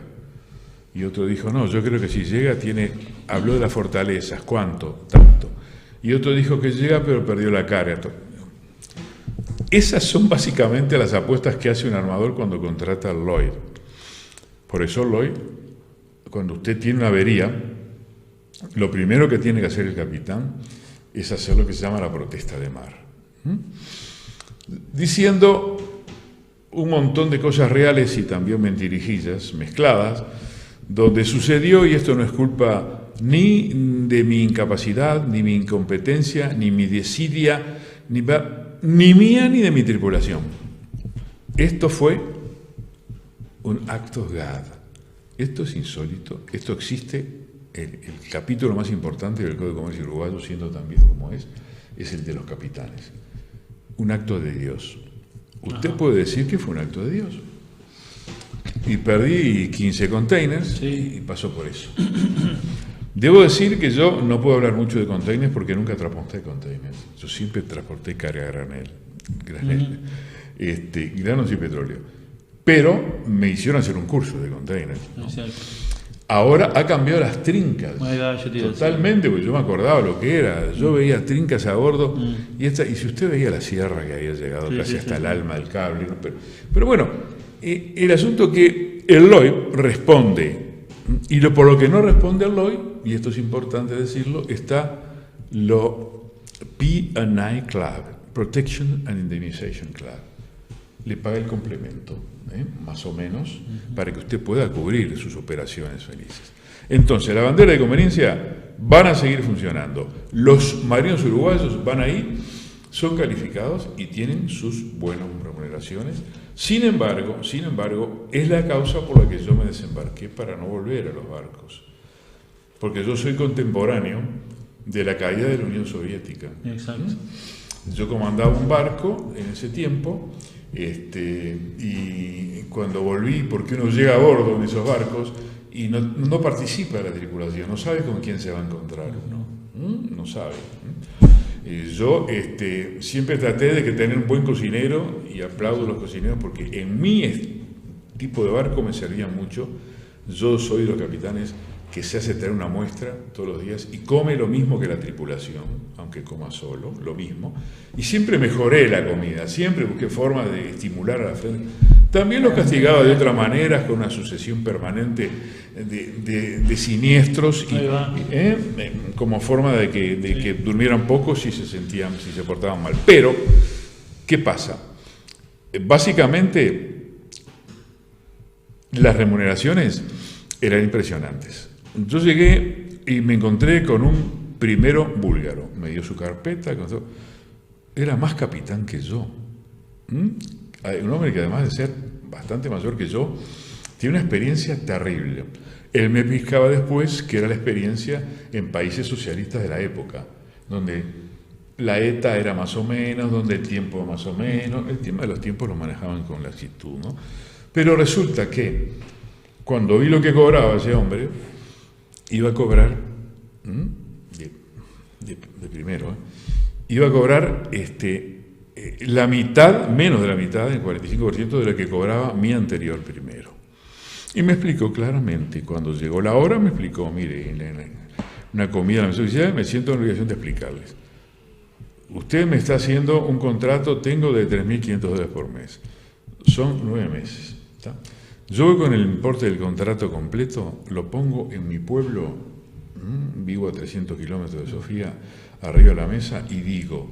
Y otro dijo, no, yo creo que si llega habló de las fortalezas, ¿cuánto? Tanto. Y otro dijo que llega pero perdió la carga. Esas son básicamente las apuestas que hace un armador cuando contrata al Lloyd. Por eso Lloyd, cuando usted tiene una avería, lo primero que tiene que hacer el capitán es hacer lo que se llama la protesta de mar. Diciendo un montón de cosas reales y también mentirijillas mezcladas, donde sucedió, y esto no es culpa ni de mi incapacidad, ni mi incompetencia, ni mi desidia, ni mía ni de mi tripulación. Esto fue un act of God. Esto es insólito, esto existe. El capítulo más importante del Código de Comercio Uruguayo, siendo tan viejo como es el de los capitanes. Un acto de Dios. Usted puede decir que fue un acto de Dios. Y perdí 15 containers y pasó por eso. Debo decir que yo no puedo hablar mucho de containers porque nunca transporté containers. Yo siempre transporté carga granel, granos y petróleo. Pero me hicieron hacer un curso de containers, ¿no? Ahora ha cambiado las trincas totalmente, porque yo me acordaba lo que era. Yo veía trincas a bordo y si usted veía la sierra que había llegado casi hasta el alma del cable, ¿no? Pero bueno, el asunto que el Lloyd responde, y por lo que no responde al Lloyd, y esto es importante decirlo, está lo P&I Club, Protection and Indemnization Club. Le paga el complemento, más o menos, para que usted pueda cubrir sus operaciones felices. Entonces, la bandera de conveniencia van a seguir funcionando. Los marinos uruguayos van ahí, son calificados y tienen sus buenas remuneraciones. Sin embargo, es la causa por la que yo me desembarqué para no volver a los barcos. Porque yo soy contemporáneo de la caída de la Unión Soviética. Exacto. Yo comandaba un barco en ese tiempo, y cuando volví, porque uno llega a bordo en esos barcos y no participa de la tripulación, no sabe con quién se va a encontrar uno, no sabe. Yo siempre traté de tener un buen cocinero, y aplaudo a los cocineros porque en mi tipo de barco me servían mucho. Yo soy de los capitanes que se hace traer una muestra todos los días y come lo mismo que la tripulación, aunque coma solo, lo mismo. Y siempre mejoré la comida, siempre busqué forma de estimular a la gente. También los castigaba de otra manera, con una sucesión permanente de siniestros, como forma de que durmieran poco si se portaban mal. Pero, ¿qué pasa? Básicamente, las remuneraciones eran impresionantes. Yo llegué y me encontré con un primero búlgaro, me dio su carpeta, era más capitán que yo. Un hombre que además de ser bastante mayor que yo, tiene una experiencia terrible. Él me explicaba después que era la experiencia en países socialistas de la época, donde la ETA era más o menos, donde el tiempo más o menos, el tema de los tiempos lo manejaban con laxitud, ¿no? Pero resulta que cuando vi lo que cobraba ese hombre, iba a cobrar, de primero, iba a cobrar la mitad, menos de la mitad, el 45% de lo que cobraba mi anterior primero. Y me explicó claramente, cuando llegó la hora, me explicó, mire, en una comida en la mesa oficial, me siento en la obligación de explicarles. Usted me está haciendo un contrato, tengo de $3.500 por mes. Son 9 meses. ¿Está? Yo con el importe del contrato completo lo pongo en mi pueblo, vivo a 300 kilómetros de Sofía, arriba de la mesa, y digo,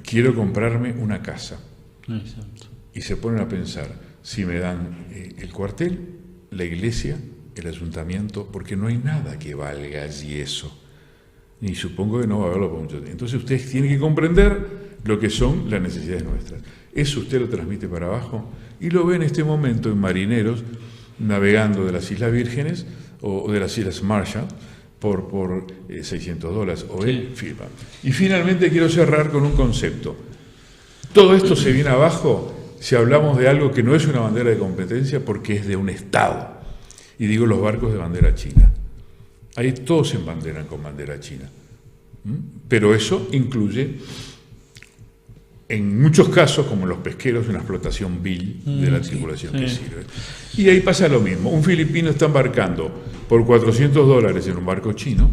quiero comprarme una casa. Exacto. Y se ponen a pensar, si me dan el cuartel, la iglesia, el ayuntamiento, porque no hay nada que valga allí eso. y supongo que no va a haberlo por mucho tiempo. Entonces ustedes tienen que comprender lo que son las necesidades nuestras. Eso usted lo transmite para abajo y lo ve en este momento en marineros navegando de las Islas Vírgenes o de las Islas Marshall por $600 o él firma. Y finalmente quiero cerrar con un concepto. Todo esto se viene abajo si hablamos de algo que no es una bandera de competencia porque es de un Estado. Y digo los barcos de bandera china. Ahí todos se embanderan con bandera china. Pero eso incluye, en muchos casos, como los pesqueros, una explotación vil de la tripulación que sirve. Y ahí pasa lo mismo. Un filipino está embarcando por $400 en un barco chino,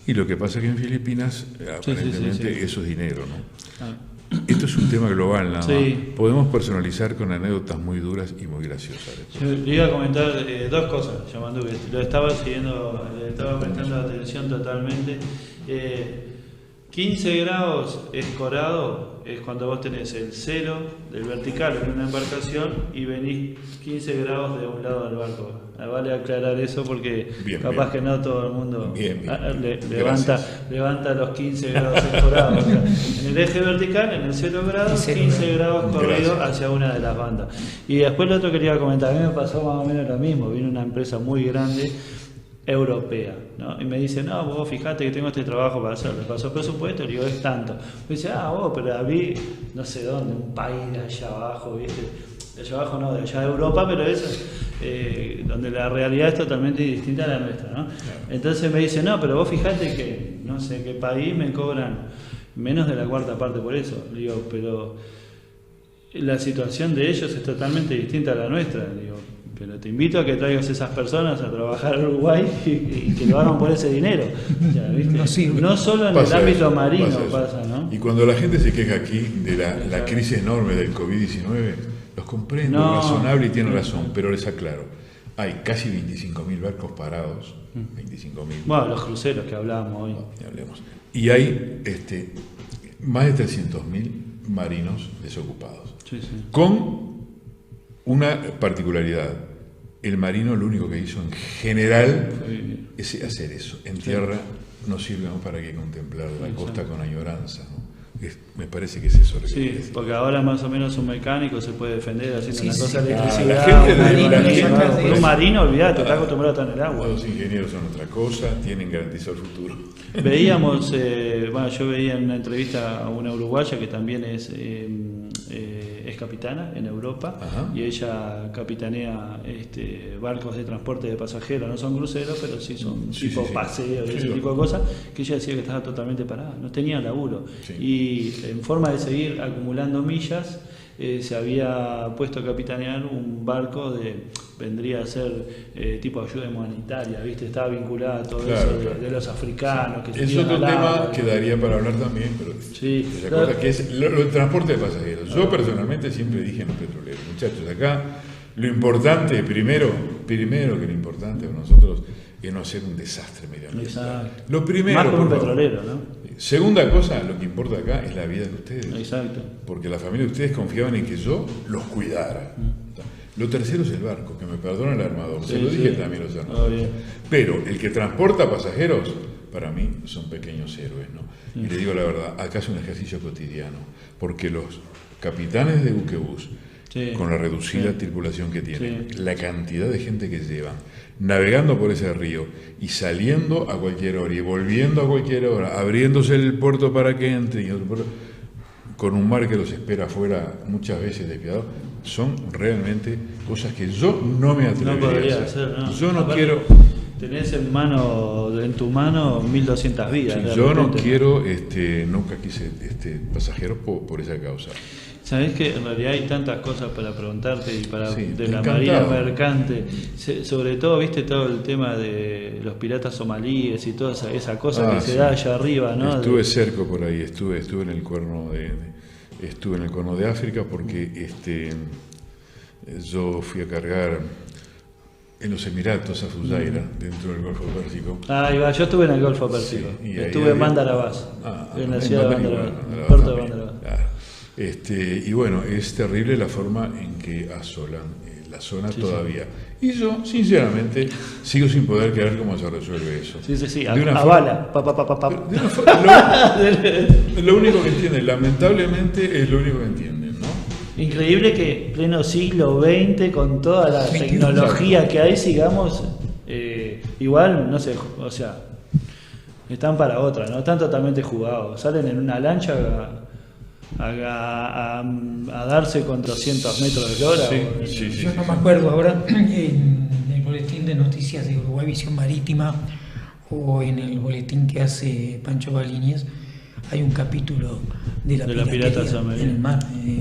y lo que pasa es que en Filipinas, aparentemente, eso es dinero, ¿no? Esto es un tema global, nada más. Podemos personalizar con anécdotas muy duras y muy graciosas. Yo le iba a comentar dos cosas, Yamandu, que lo estaba siguiendo, le estaba prestando atención totalmente. 15 grados escorado es cuando vos tenés el cero del vertical en una embarcación y venís 15 grados de un lado del barco. Vale aclarar eso porque capaz que no todo el mundo levanta los 15 grados escorados. O sea, en el eje vertical, en el 0 grados, 15 grados corridos hacia una de las bandas. Y después lo otro quería comentar, a mí me pasó más o menos lo mismo. Vino una empresa muy grande europea, ¿no? Y me dice, no, vos fijate que tengo este trabajo para hacer, le paso presupuesto, le digo, es tanto. Me dice, vos, pero vi no sé dónde, un país de allá abajo, ¿viste? De allá abajo no, de allá de Europa, pero eso, donde la realidad es totalmente distinta a la nuestra, ¿no? Claro. Entonces me dice, no, pero vos fijate que no sé qué país me cobran menos de la cuarta parte por eso. Le digo, pero la situación de ellos es totalmente distinta a la nuestra. Le digo, pero te invito a que traigas esas personas a trabajar a Uruguay y que lo hagan por ese dinero. Ya, ¿viste? No solo en el ámbito marino pasa, ¿no? Y cuando la gente se queja aquí de la crisis enorme del COVID-19, los comprendo, razonable y tienen razón, pero les aclaro, hay casi 25.000 barcos parados, 25.000. Bueno, los cruceros que hablábamos hoy. Hablemos. Y hay más de 300.000 marinos desocupados. Con una particularidad. El marino lo único que hizo en general es hacer eso. En tierra no sirve para que contemplar la costa con añoranza, ¿no? Me parece que es eso. Porque ahora más o menos un mecánico se puede defender haciendo una cosa de electricidad. Un marino, olvidate, está acostumbrado a estar en el agua. Los ingenieros son otra cosa, tienen garantizado el futuro. Veíamos, yo veía en una entrevista a una uruguaya que también es capitana en Europa. Ajá. Y ella capitanea barcos de transporte de pasajeros, no son cruceros, pero sí son tipo paseos y ese tipo de cosas, que ella decía que estaba totalmente parada, no tenía laburo. Y en forma de seguir acumulando millas, se había puesto a capitanear un barco vendría a ser tipo ayuda humanitaria, ¿viste? Estaba vinculada a todo eso de los africanos. Que es otro tema que daría para hablar también, pero la cosa que es el transporte de pasajeros. Yo personalmente siempre dije en los petroleros, muchachos, acá lo importante, primero que lo importante para nosotros es no hacer un desastre medioambiental. Exacto. Lo primero, más con un petrolero, ¿no? Segunda cosa, lo que importa acá es la vida de ustedes. Exacto. Porque la familia de ustedes confiaban en que yo los cuidara. Lo tercero es el barco, que me perdona el armador. Se lo dije también a los armadores. Pero el que transporta pasajeros, para mí, son pequeños héroes, ¿no? Y le digo la verdad, acá es un ejercicio cotidiano. Porque los capitanes de buquebús, con la reducida tripulación que tienen, la cantidad de gente que llevan, navegando por ese río y saliendo a cualquier hora y volviendo a cualquier hora, abriéndose el puerto para que entre y otro puerto, con un mar que los espera afuera muchas veces despiadado, son realmente cosas que yo no me atrevería a hacer. Yo no quiero... Tenés en tu mano 1200 vidas. Yo no quiero, nunca quise pasajeros por esa causa. Sabés que en realidad hay tantas cosas para preguntarte y de la marina mercante, sobre todo, viste, todo el tema de los piratas somalíes y toda esa cosa que se da allá arriba, ¿no? Estuve cerca por ahí, estuve en el cuerno de África porque yo fui a cargar en los Emiratos a Fujairah, dentro del Golfo Pérsico. Yo estuve en el Golfo Pérsico, estuve en Bandar Abbas, en la ciudad de Bandar Abbas, puerto de Bandar Abbas. Y bueno, es terrible la forma en que asolan la zona Sí, todavía. Y yo, sinceramente, sigo sin poder creer cómo se resuelve eso. Sí, De una a forma- bala. de una lo único que entienden, lamentablemente, es lo único que entienden, ¿no? Increíble que pleno siglo XX, con toda la tecnología que hay, sigamos igual, no sé, o sea, están para otra, ¿no? Están totalmente jugados. Salen en una lancha a darse con 200 metros de hora. Sí. Yo no me acuerdo ahora en el boletín de noticias de Uruguay Visión Marítima o en el boletín que hace Pancho Balíñez, hay un capítulo de la pirata piratería en el mar,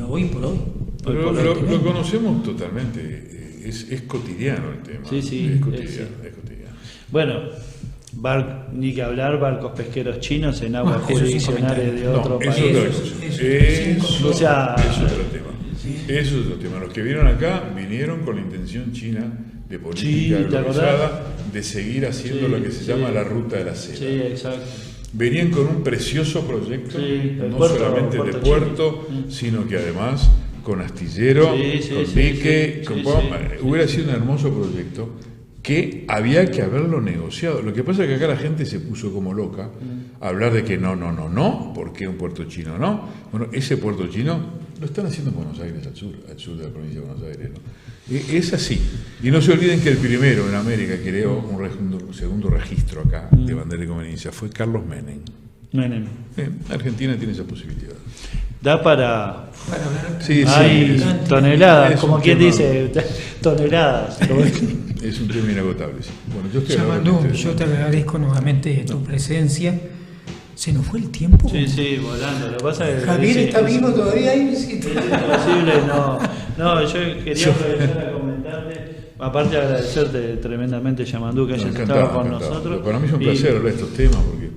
hoy por hoy. Pero lo conocemos totalmente, es cotidiano el tema. Sí, es cotidiano, sí. es cotidiano. Bueno, ni que hablar, barcos pesqueros chinos en aguas Eso es jurisdiccionales de No, otro es país. otra cosa. O sea, es otro tema. Eso es otro tema. Los que vieron acá vinieron con la intención china de política Sí, ¿te globalizada, de seguir haciendo Sí, lo que se sí. llama la ruta de la seda. Sí, exacto. Venían con un precioso proyecto, Sí, el no puerto- solamente de puerto puerto, chino. sino que además con astillero, Sí, con sí, dique, sí, con sí, hubiera sido un hermoso proyecto que había que haberlo negociado. Lo que pasa es que acá la gente se puso como loca a hablar de que no, ¿por qué un puerto chino no? Bueno, ese puerto chino lo están haciendo en Buenos Aires, al sur de la provincia de Buenos Aires, ¿no? Es así. Y no se olviden que el primero en América que creó un segundo registro acá de bandera de conveniencia fue Carlos Menem. Menem. Argentina tiene esa posibilidad. Da para... Para hablar Sí, Hay es- toneladas, es como un quien tema- dice, toneladas. Es un tema inagotable, sí. Bueno, yo estoy Yamandú, hablando de yo te agradezco nuevamente tu presencia. ¿Se nos fue el tiempo? Sí, volando. Lo que pasa es que Javier está vivo todavía ahí. Es imposible, no, yo quería aprovechar a comentarle, aparte de agradecerte tremendamente, Yamandú, que hayas estado con nosotros. Para mí es un Y placer hablar de estos temas porque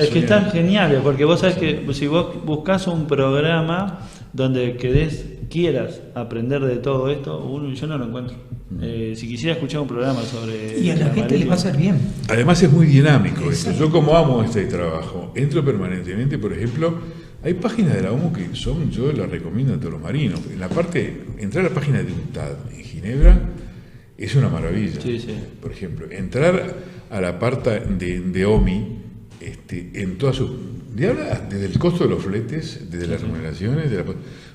es que están geniales, porque vos sabés que si vos buscás un programa donde quieras aprender de todo esto, yo no lo encuentro. Si quisiera escuchar un programa sobre... Y a la gente le va a hacer bien. Además es muy dinámico esto. Yo como amo este trabajo, entro permanentemente, por ejemplo, hay páginas de la OMU que yo las recomiendo a todos los marinos. En la parte, entrar a la página de UNTAD en Ginebra es una maravilla. Sí. Por ejemplo, entrar a la parte de OMI, en todas sus... Desde el costo de los fletes, desde las remuneraciones,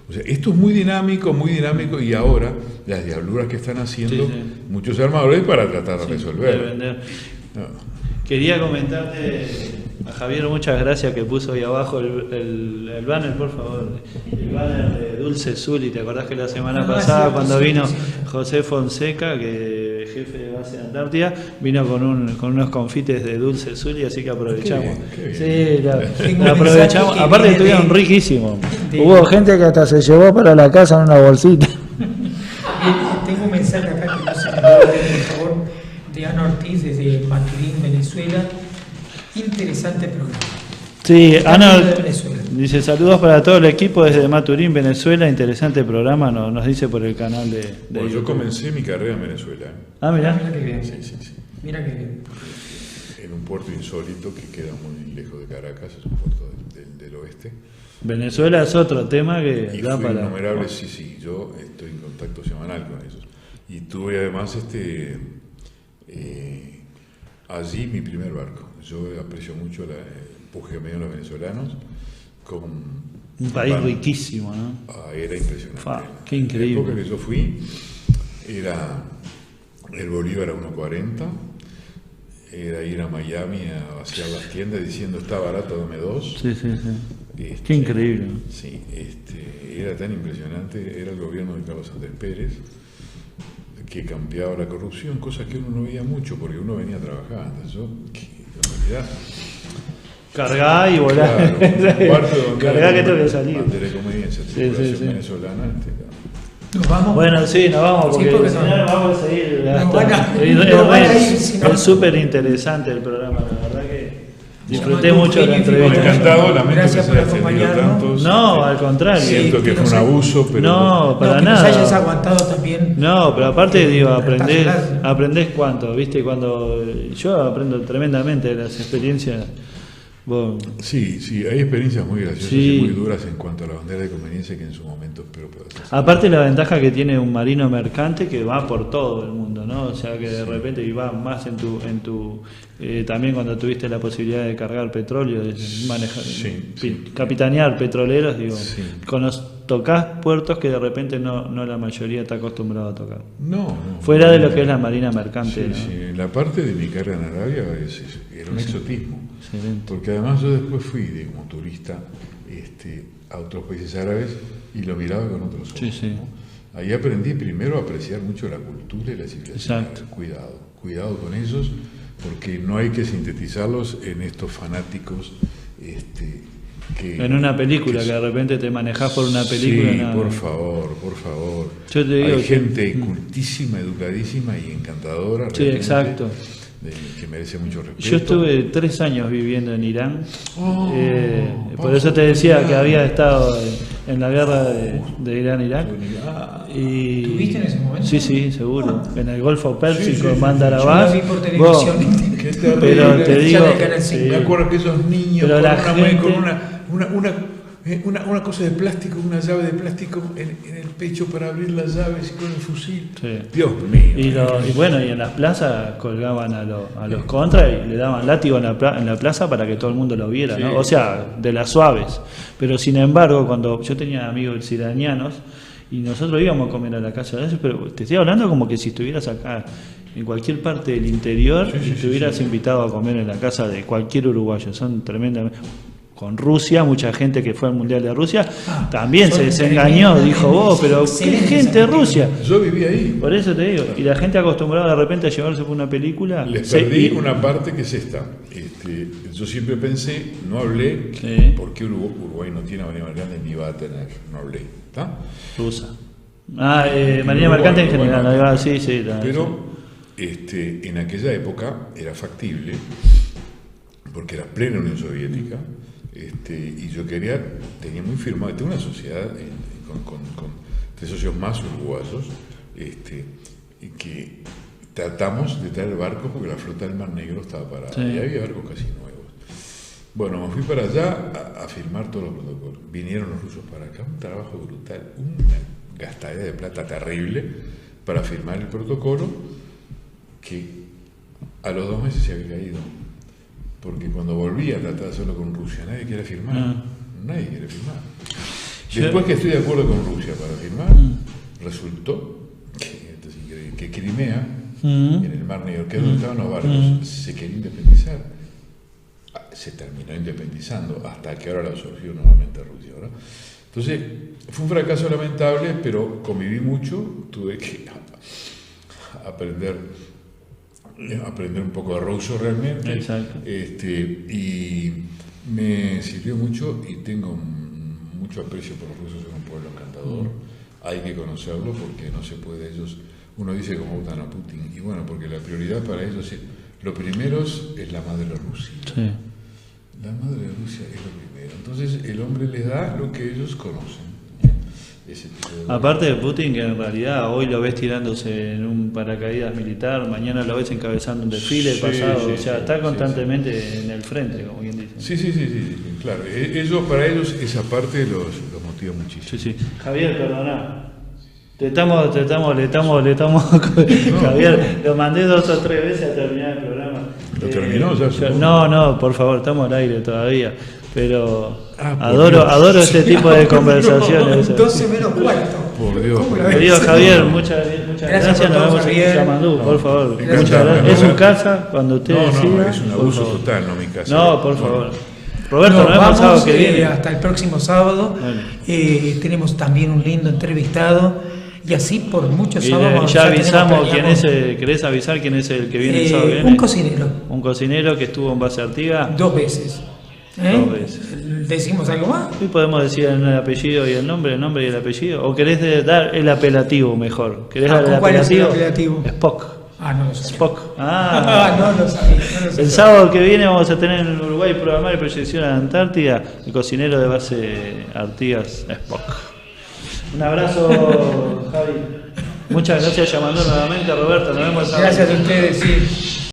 o sea, esto es muy dinámico, y ahora las diabluras que están haciendo muchos armadores para tratar de resolver. de vender. No. Quería comentarte a Javier, muchas gracias, que puso ahí abajo el banner, por favor. El banner de Dulce Zuli. ¿Te acordás que la semana pasada, sí, cuando sí, vino sí. José Fonseca, que jefe de base de Antártida, vino con unos confites de Dulce Zuli, así que aprovechamos. Qué bien. Sí, Tengo la un aprovechamos. mensaje que Aparte viene estuvieron de- riquísimos. de- Hubo gente que hasta se llevó para la casa en una bolsita. Tengo un mensaje acá que no se me va a leer, por favor, de Ana Ortiz desde Maturín, Venezuela. Interesante programa. Sí, Ana de Venezuela. dice saludos para todo el equipo desde Maturín, Venezuela. Interesante programa, nos dice por el canal de Bueno, yo YouTube. comencé mi carrera en Venezuela, Ah, Mira mirá. que bien. sí. Mira que bien. En un puerto insólito que queda muy lejos de Caracas, es un puerto del oeste. Venezuela es otro tema que Y da fui para... innumerables, yo estoy en contacto semanal con ellos. Y tuve además allí mi primer barco. Yo aprecio mucho el empuje que me dieron los venezolanos con Un país van- riquísimo, ¿no? Era impresionante. Qué increíble. La época que yo fui era el Bolívar a 1.40, era ir a Miami a vaciar las tiendas diciendo está barato, dame dos. Sí. Qué increíble. Sí, era tan impresionante, era el gobierno de Carlos Andrés Pérez que cambiaba la corrupción, cosas que uno no veía mucho porque uno venía trabajando. Yo, en realidad, Cargá y volá. claro, un barco donde Cargá que tengo que salir. bandera de conveniencia, tripulación venezolana, Nos vamos. Bueno, sí, nos vamos Sí, porque, porque si no- no vamos a seguir. Nos van a- Es nos van a ir, si no- súper interesante el programa, la verdad que disfruté Llamando mucho de la un Me ha entrevista. encantado, lamento Gracias que por se haya extendido acompañarnos. tanto. No, al contrario. Siento que Sí, fue un no sé. abuso, pero No, para que nada. nos hayas aguantado también. No, pero aparte digo, aprendés Espectacular. cuánto, ¿viste? Cuando yo aprendo tremendamente de las experiencias Vos... Sí, hay experiencias muy graciosas y muy duras en cuanto a la bandera de conveniencia que en su momento espero pueda ser. Aparte la ventaja que tiene un marino mercante que va por todo el mundo, ¿no? O sea que de repente y va más en tu también cuando tuviste la posibilidad de cargar petróleo, de manejar, capitanear petroleros, digo, tocás puertos que de repente no la mayoría está acostumbrado a tocar. Fuera de lo que es la marina mercante. La parte de mi carrera en Arabia era un exotismo. Excelente. Porque además yo después fui como turista a otros países árabes y lo miraba con otros ojos. ¿no? Ahí aprendí primero a apreciar mucho la cultura y la civilización. Cuidado con ellos, porque no hay que sintetizarlos en estos fanáticos que... En una película, que de repente te manejás por una película. Sí, por favor. Yo te digo, hay gente cultísima, educadísima y encantadora. Sí, exacto. Que merece mucho respeto. Yo estuve 3 años viviendo en Irán, por eso te decía que había estado en la guerra de Irán-Irak. ¿Tuviste en ese momento? Sí, seguro. En el Golfo Pérsico, en Bandar Abbas. Yo lo vi por televisión. Pero te digo, me acuerdo que esos niños con una cosa de plástico, una llave de plástico en el pecho para abrir las llaves y con el fusil. Dios mío. Y bueno, y en las plazas colgaban a los contras y le daban látigo en la plaza para que todo el mundo lo viera, ¿no? O sea, de las suaves. Pero sin embargo, cuando yo tenía amigos iranianos y nosotros íbamos a comer a la casa de ellos, pero te estoy hablando como que si estuvieras acá en cualquier parte del interior y estuvieras invitado a comer en la casa de cualquier uruguayo. Son tremendamente... Con Rusia, mucha gente que fue al Mundial de Rusia también se desengañó, dijo pero ¿qué gente de Rusia? Yo viví ahí. Por eso te digo, y la gente acostumbrada de repente a llevarse por una película. Les perdí una parte que es esta. Yo siempre pensé, no hablé, porque Uruguay no tiene marina mercante ni va a tener, no hablé. ¿Está? Rusa. Marina mercante en general, sí. Pero en aquella época era factible, porque era plena Unión Soviética. Y yo tenía muy firmado, tengo una sociedad con 3 socios más uruguayos, y que tratamos de traer barcos porque la flota del Mar Negro estaba parada, y había barcos casi nuevos. Bueno, me fui para allá a firmar todos los protocolos. Vinieron los rusos para acá, un trabajo brutal, una gastadera de plata terrible para firmar el protocolo que a los 2 meses se había caído. Porque cuando volví a tratar solo con Rusia, nadie quiere firmar. Nadie quiere firmar. Después que estoy de acuerdo con Rusia para firmar, resultó que Crimea, en el Mar Negro, que es donde estaban los barcos, se quería independizar. Se terminó independizando hasta que ahora la absorbió nuevamente Rusia, ¿verdad? Entonces, fue un fracaso lamentable, pero conviví mucho, tuve que aprender un poco de ruso realmente. Exacto. Y me sirvió mucho y tengo mucho aprecio por los rusos, es un pueblo encantador. Hay que conocerlo porque no se puede, uno dice como votan a Putin, y bueno, porque la prioridad para ellos lo primero es la madre Rusia. La madre Rusia es lo primero, entonces el hombre les da lo que ellos conocen. Aparte de Putin, que en realidad hoy lo ves tirándose en un paracaídas militar, mañana lo ves encabezando un desfile, pasado, está constantemente en el frente, como quien dice. Sí, claro. Para ellos esa parte los motiva muchísimo. Javier, perdoná. Le estamos Javier, lo mandé 2 o 3 veces a terminar el programa. ¿Lo terminó ya? No, por favor, estamos al aire todavía. Pero adoro este tipo de conversaciones. 12 menos cuarto. Por Dios. Querido Javier, muchas gracias. Nos vemos en Yamandú, por favor. Muchas gracias. Es su casa, cuando usted decida. Es un abuso total, no mi casa. No, por favor. Roberto, nos vemos el sábado que viene. Hasta el próximo sábado. Tenemos también un lindo entrevistado. Y así por muchos sábados. Ya avisamos quién es. ¿Querés avisar quién es el que viene el sábado que viene? Un cocinero. Un cocinero que estuvo en Base Artigas 2 veces. 2 veces. ¿Decimos algo más? ¿Y podemos decir el apellido y el nombre y el apellido? ¿O querés dar el apelativo mejor? ¿Querés dar el apelativo? ¿Cuál es el apelativo? Spock. No lo sabía. Spock. No lo sabía. El sábado que viene vamos a tener en Uruguay programar y proyección a la Antártida, el cocinero de Base Artigas, Spock. Un abrazo, Javi. Muchas gracias, llamando nuevamente a Roberto. Nos vemos el sábado. Gracias a ustedes, sí.